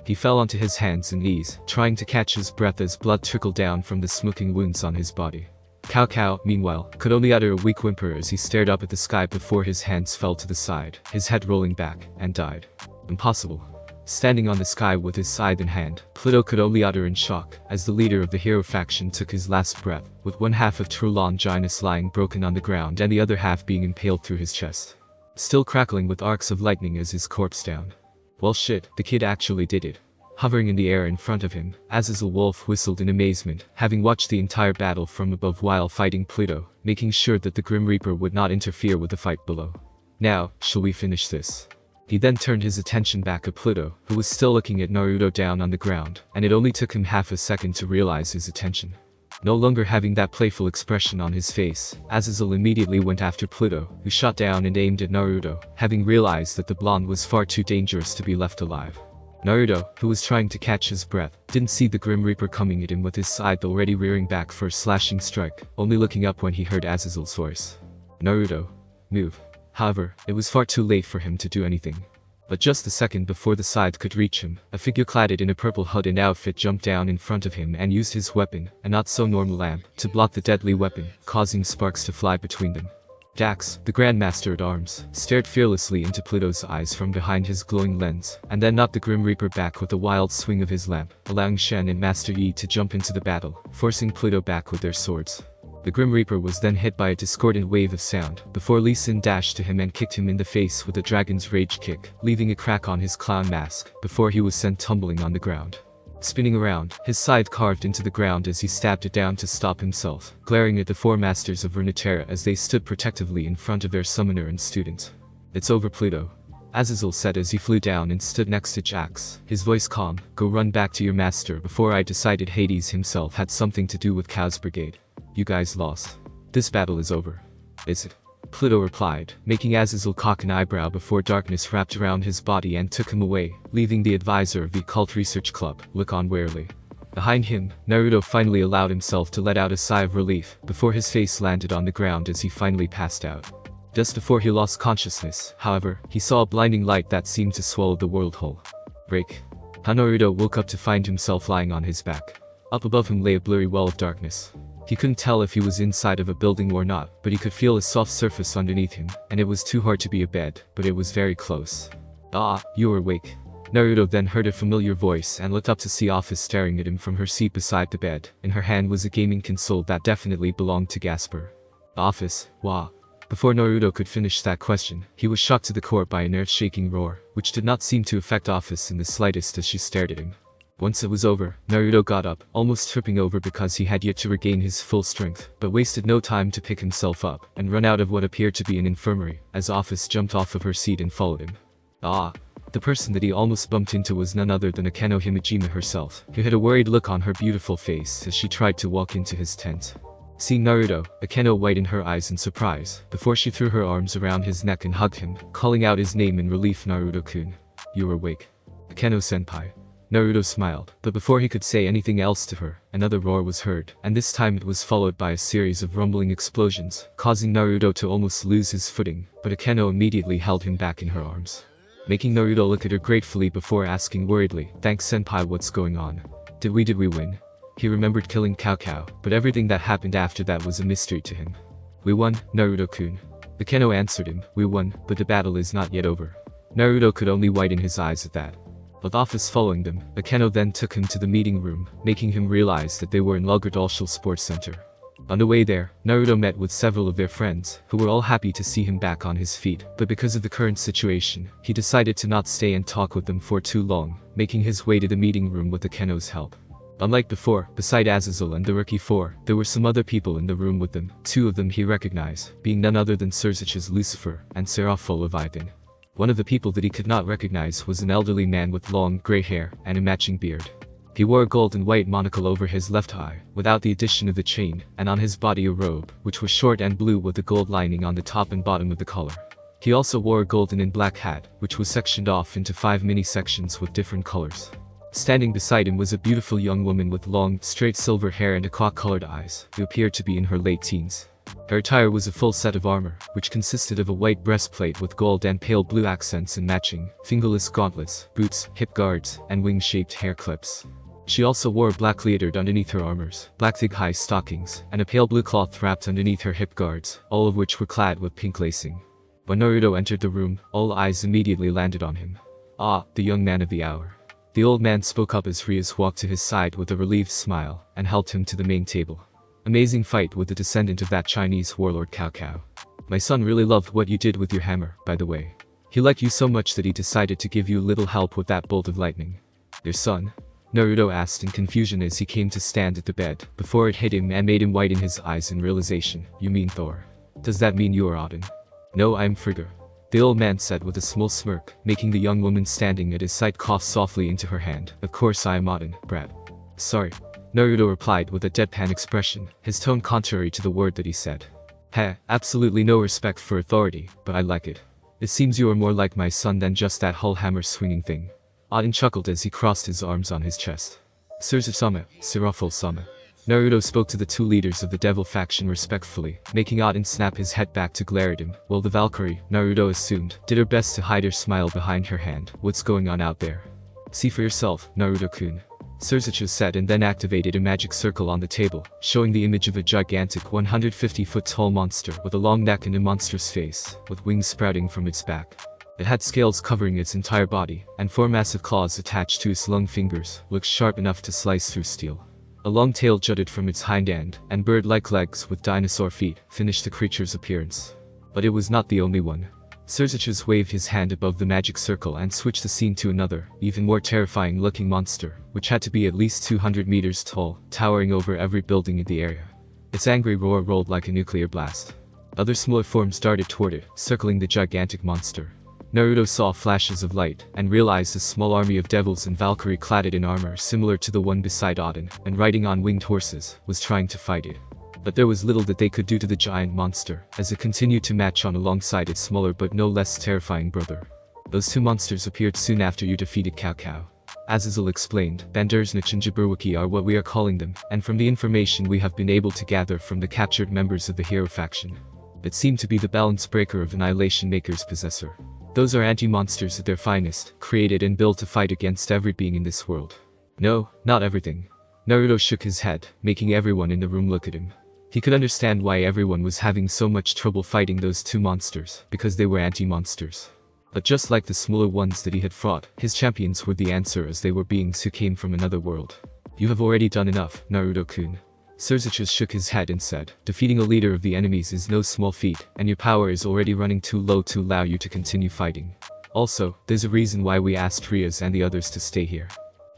He fell onto his hands and knees, trying to catch his breath as blood trickled down from the smoking wounds on his body. Cao Cao, meanwhile, could only utter a weak whimper as he stared up at the sky before his hands fell to the side, his head rolling back, and died. Impossible. Standing on the sky with his scythe in hand, Pluto could only utter in shock, as the leader of the hero faction took his last breath, with one half of True Longinus lying broken on the ground and the other half being impaled through his chest, still crackling with arcs of lightning as his corpse down. Well shit, the kid actually did it. Hovering in the air in front of him, Azazel Wolf whistled in amazement, having watched the entire battle from above while fighting Pluto, making sure that the Grim Reaper would not interfere with the fight below. Now, shall we finish this? He then turned his attention back at Pluto, who was still looking at Naruto down on the ground, and it only took him half a second to realize his attention. No longer having that playful expression on his face, Azazel immediately went after Pluto, who shot down and aimed at Naruto, having realized that the blonde was far too dangerous to be left alive. Naruto, who was trying to catch his breath, didn't see the Grim Reaper coming at him with his scythe already rearing back for a slashing strike, only looking up when he heard Azazel's voice. Naruto, move. However, it was far too late for him to do anything. But just a second before the scythe could reach him, a figure clad in a purple hood and outfit jumped down in front of him and used his weapon, a not-so-normal lamp, to block the deadly weapon, causing sparks to fly between them. Jax, the Grandmaster at Arms, stared fearlessly into Pluto's eyes from behind his glowing lens, and then knocked the Grim Reaper back with a wild swing of his lamp, allowing Shen and Master Yi to jump into the battle, forcing Pluto back with their swords. The Grim Reaper was then hit by a discordant wave of sound, before Lee Sin dashed to him and kicked him in the face with a dragon's rage kick, leaving a crack on his clown mask, before he was sent tumbling on the ground. Spinning around, his scythe carved into the ground as he stabbed it down to stop himself, glaring at the four masters of Runeterra as they stood protectively in front of their summoner and student. "It's over, Pluto," Azazel said as he flew down and stood next to Jax, his voice calm. "Go run back to your master before I decided Hades himself had something to do with Chaos Brigade. You guys lost. This battle is over." "Is it?" Pluto replied, making Azazel cock an eyebrow before darkness wrapped around his body and took him away, leaving the advisor of the Occult Research Club look on warily. Behind him, Naruto finally allowed himself to let out a sigh of relief before his face landed on the ground as he finally passed out. Just before he lost consciousness, however, he saw a blinding light that seemed to swallow the world whole. Break. Naruto woke up to find himself lying on his back. Up above him lay a blurry wall of darkness. He couldn't tell if he was inside of a building or not, but he could feel a soft surface underneath him, and it was too hard to be a bed, but it was very close. "Ah, you are awake." Naruto then heard a familiar voice and looked up to see Office staring at him from her seat beside the bed. In her hand was a gaming console that definitely belonged to Gasper. "Office, wah." Before Naruto could finish that question, he was shocked to the core by an earth-shaking roar, which did not seem to affect Office in the slightest as she stared at him. Once it was over, Naruto got up, almost tripping over because he had yet to regain his full strength, but wasted no time to pick himself up and run out of what appeared to be an infirmary, as Office jumped off of her seat and followed him. Ah! The person that he almost bumped into was none other than Akeno Himejima herself, who had a worried look on her beautiful face as she tried to walk into his tent. Seeing Naruto, Akeno widened her eyes in surprise, before she threw her arms around his neck and hugged him, calling out his name in relief. "Naruto-kun. You're awake." "Akeno-senpai." Naruto smiled, but before he could say anything else to her, another roar was heard, and this time it was followed by a series of rumbling explosions, causing Naruto to almost lose his footing, but Akeno immediately held him back in her arms, making Naruto look at her gratefully before asking worriedly, "Thanks senpai, what's going on? Did we win?" He remembered killing Cao Cao, but everything that happened after that was a mystery to him. "We won, Naruto-kun." Akeno answered him, "We won, but the battle is not yet over." Naruto could only widen his eyes at that. With Office following them, Akeno then took him to the meeting room, making him realize that they were in Lugard Sports Center. On the way there, Naruto met with several of their friends, who were all happy to see him back on his feet, but because of the current situation, he decided to not stay and talk with them for too long, making his way to the meeting room with Akeno's help. Unlike before, beside Azazel and the Rookie Four, there were some other people in the room with them. Two of them he recognized, being none other than Surzich's Lucifer and Seraphol Leviathan. One of the people that he could not recognize was an elderly man with long, gray hair and a matching beard. He wore a gold and white monocle over his left eye, without the addition of the chain, and on his body a robe, which was short and blue with a gold lining on the top and bottom of the collar. He also wore a golden and black hat, which was sectioned off into 5 mini-sections with different colors. Standing beside him was a beautiful young woman with long, straight silver hair and aqua-colored eyes, who appeared to be in her late teens. Her attire was a full set of armor, which consisted of a white breastplate with gold and pale blue accents and matching, fingerless gauntlets, boots, hip guards, and wing-shaped hair clips. She also wore a black leotard underneath her armors, black thigh-high stockings, and a pale blue cloth wrapped underneath her hip guards, all of which were clad with pink lacing. When Naruto entered the room, all eyes immediately landed on him. "Ah, the young man of the hour." The old man spoke up as Rias walked to his side with a relieved smile, and helped him to the main table. "Amazing fight with the descendant of that Chinese warlord Cao Cao. My son really loved what you did with your hammer, by the way. He liked you so much that he decided to give you a little help with that bolt of lightning." "Your son?" Naruto asked in confusion as he came to stand at the bed, before it hit him and made him widen his eyes in realization. "You mean Thor? Does that mean you are Odin?" "No, I am Frigga," the old man said with a small smirk, making the young woman standing at his side cough softly into her hand. "Of course I am Odin, brat." "Sorry," Naruto replied with a deadpan expression, his tone contrary to the word that he said. "Heh, absolutely no respect for authority, but I like it. It seems you are more like my son than just that whole hammer swinging thing." Odin chuckled as he crossed his arms on his chest. "Surzic-sama, Seraphol-sama." Naruto spoke to the two leaders of the devil faction respectfully, making Odin snap his head back to glare at him, while the Valkyrie, Naruto assumed, did her best to hide her smile behind her hand. "What's going on out there? See for yourself, Naruto-kun." Surzicha said and then activated a magic circle on the table, showing the image of a gigantic 150-foot-tall monster with a long neck and a monstrous face, with wings sprouting from its back. It had scales covering its entire body, and 4 massive claws attached to its long fingers, looked sharp enough to slice through steel. A long tail jutted from its hind end, and bird-like legs with dinosaur feet finished the creature's appearance. But it was not the only one. Surzichus waved his hand above the magic circle and switched the scene to another, even more terrifying-looking monster, which had to be at least 200 meters tall, towering over every building in the area. Its angry roar rolled like a nuclear blast. Other smaller forms darted toward it, circling the gigantic monster. Naruto saw flashes of light, and realized a small army of devils and Valkyrie clad in armor similar to the one beside Odin, and riding on winged horses, was trying to fight it. But there was little that they could do to the giant monster, as it continued to march on alongside its smaller but no less terrifying brother. Those 2 monsters appeared soon after you defeated Cao Cao. Azazel explained, Bandersnitch and Jabberwocky are what we are calling them, and from the information we have been able to gather from the captured members of the hero faction, it seemed to be the balance breaker of Annihilation Maker's possessor. Those are anti-monsters at their finest, created and built to fight against every being in this world. No, not everything. Naruto shook his head, making everyone in the room look at him. He could understand why everyone was having so much trouble fighting those 2 monsters, because they were anti-monsters. But just like the smaller ones that he had fought, his champions were the answer as they were beings who came from another world. You have already done enough, Naruto-kun. Surzichus shook his head and said, defeating a leader of the enemies is no small feat, and your power is already running too low to allow you to continue fighting. Also, there's a reason why we asked Rias and the others to stay here.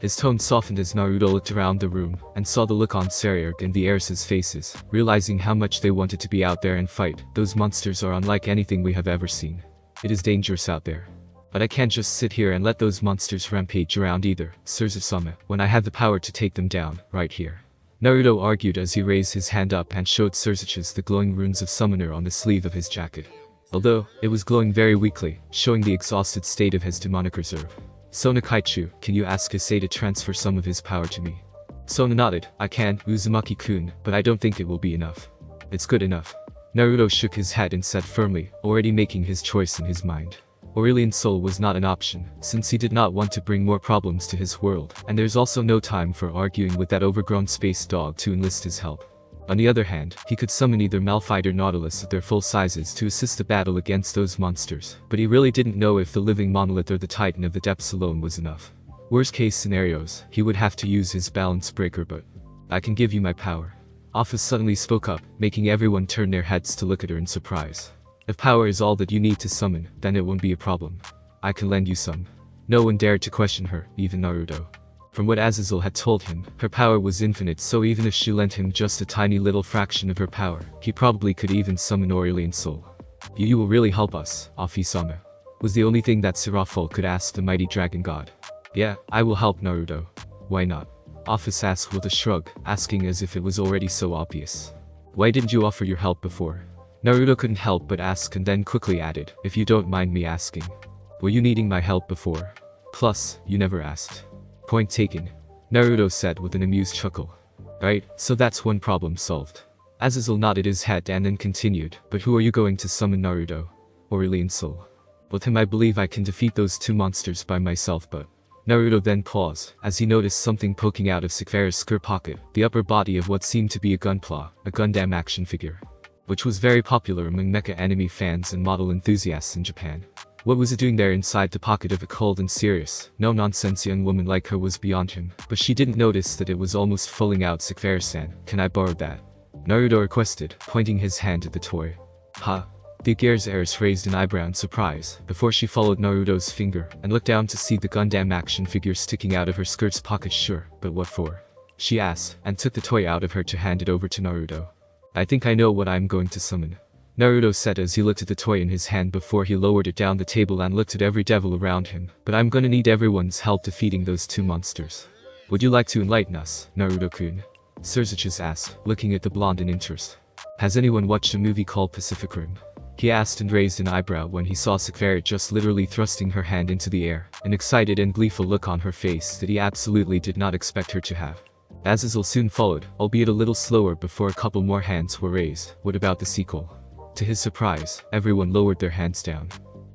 His tone softened as Naruto looked around the room, and saw the look on Sariark and the heiresses' faces, realizing how much they wanted to be out there and fight. Those monsters are unlike anything we have ever seen. It is dangerous out there. But I can't just sit here and let those monsters rampage around either, Surzicha-sama, when I have the power to take them down, right here. Naruto argued as he raised his hand up and showed Surzichus the glowing runes of Summoner on the sleeve of his jacket. Although, it was glowing very weakly, showing the exhausted state of his demonic reserve. Sona Kaichu, can you ask Issei to transfer some of his power to me? Sona nodded, I can, Uzumaki-kun, but I don't think it will be enough. It's good enough. Naruto shook his head and said firmly, already making his choice in his mind. Aurelian Soul was not an option, since he did not want to bring more problems to his world, and there's also no time for arguing with that overgrown space dog to enlist his help. On the other hand, he could summon either Malphite or Nautilus at their full sizes to assist the battle against those monsters, but he really didn't know if the living monolith or the Titan of the depths alone was enough. Worst case scenarios, he would have to use his balance breaker, but I can give you my power. Office suddenly spoke up, making everyone turn their heads to look at her in surprise. If power is all that you need to summon, then it won't be a problem. I can lend you some. No one dared to question her, even Naruto. From what Azazel had told him, her power was infinite, so even if she lent him just a tiny little fraction of her power, he probably could even summon Aurelian Soul. You will really help us, Afi-sama, was the only thing that Sirafal could ask the mighty dragon god. Yeah, I will help, Naruto. Why not? Office asked with a shrug, asking as if it was already so obvious. Why didn't you offer your help before? Naruto couldn't help but ask and then quickly added, if you don't mind me asking. Were you needing my help before? Plus, you never asked. Point taken. Naruto said with an amused chuckle. Right, so that's one problem solved. Azazel nodded his head and then continued, but who are you going to summon, Naruto? Aurelian Soul. With him I believe I can defeat those 2 monsters by myself, but Naruto then paused, as he noticed something poking out of Sekvara's skirt pocket, the upper body of what seemed to be a Gunpla, a Gundam action figure, which was very popular among mecha anime fans and model enthusiasts in Japan. What was it doing there inside the pocket of a cold and serious, no-nonsense young woman like her was beyond him, but she didn't notice that it was almost falling out. Sekvara-san, can I borrow that? Naruto requested, pointing his hand at the toy. Ha! The Aguirre's heiress raised an eyebrow in surprise, before she followed Naruto's finger, and looked down to see the Gundam action figure sticking out of her skirt's pocket. Sure, but what for? She asked, and took the toy out of her to hand it over to Naruto. I think I know what I'm going to summon, Naruto said as he looked at the toy in his hand before he lowered it down the table and looked at every devil around him. But I'm gonna need everyone's help defeating those 2 monsters. Would you like to enlighten us, Naruto-kun? Surzichus asked, looking at the blonde in interest. Has anyone watched a movie called Pacific Rim? He asked and raised an eyebrow when he saw Sekvara just literally thrusting her hand into the air, an excited and gleeful look on her face that he absolutely did not expect her to have. Azazel soon followed, albeit a little slower before a couple more hands were raised. What about the sequel? To his surprise, everyone lowered their hands down.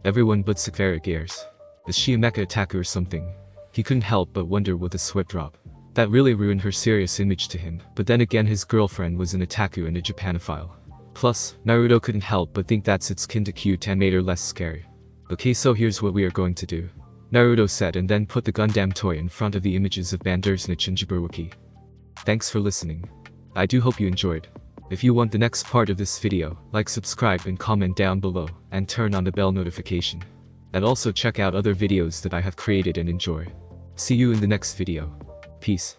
Everyone but Sekvara Gears. Is she a mecha attacker or something? He couldn't help but wonder with a sweat drop. That really ruined her serious image to him, but then again his girlfriend was an otaku and a Japanophile. Plus, Naruto couldn't help but think that's its kinda cute and made her less scary. Okay, so here's what we are going to do. Naruto said and then put the Gundam toy in front of the images of Bandersnatch and Jabberwocky. Thanks for listening. I do hope you enjoyed. If you want the next part of this video, like, subscribe and comment down below, and turn on the bell notification. And also check out other videos that I have created and enjoy. See you in the next video. Peace.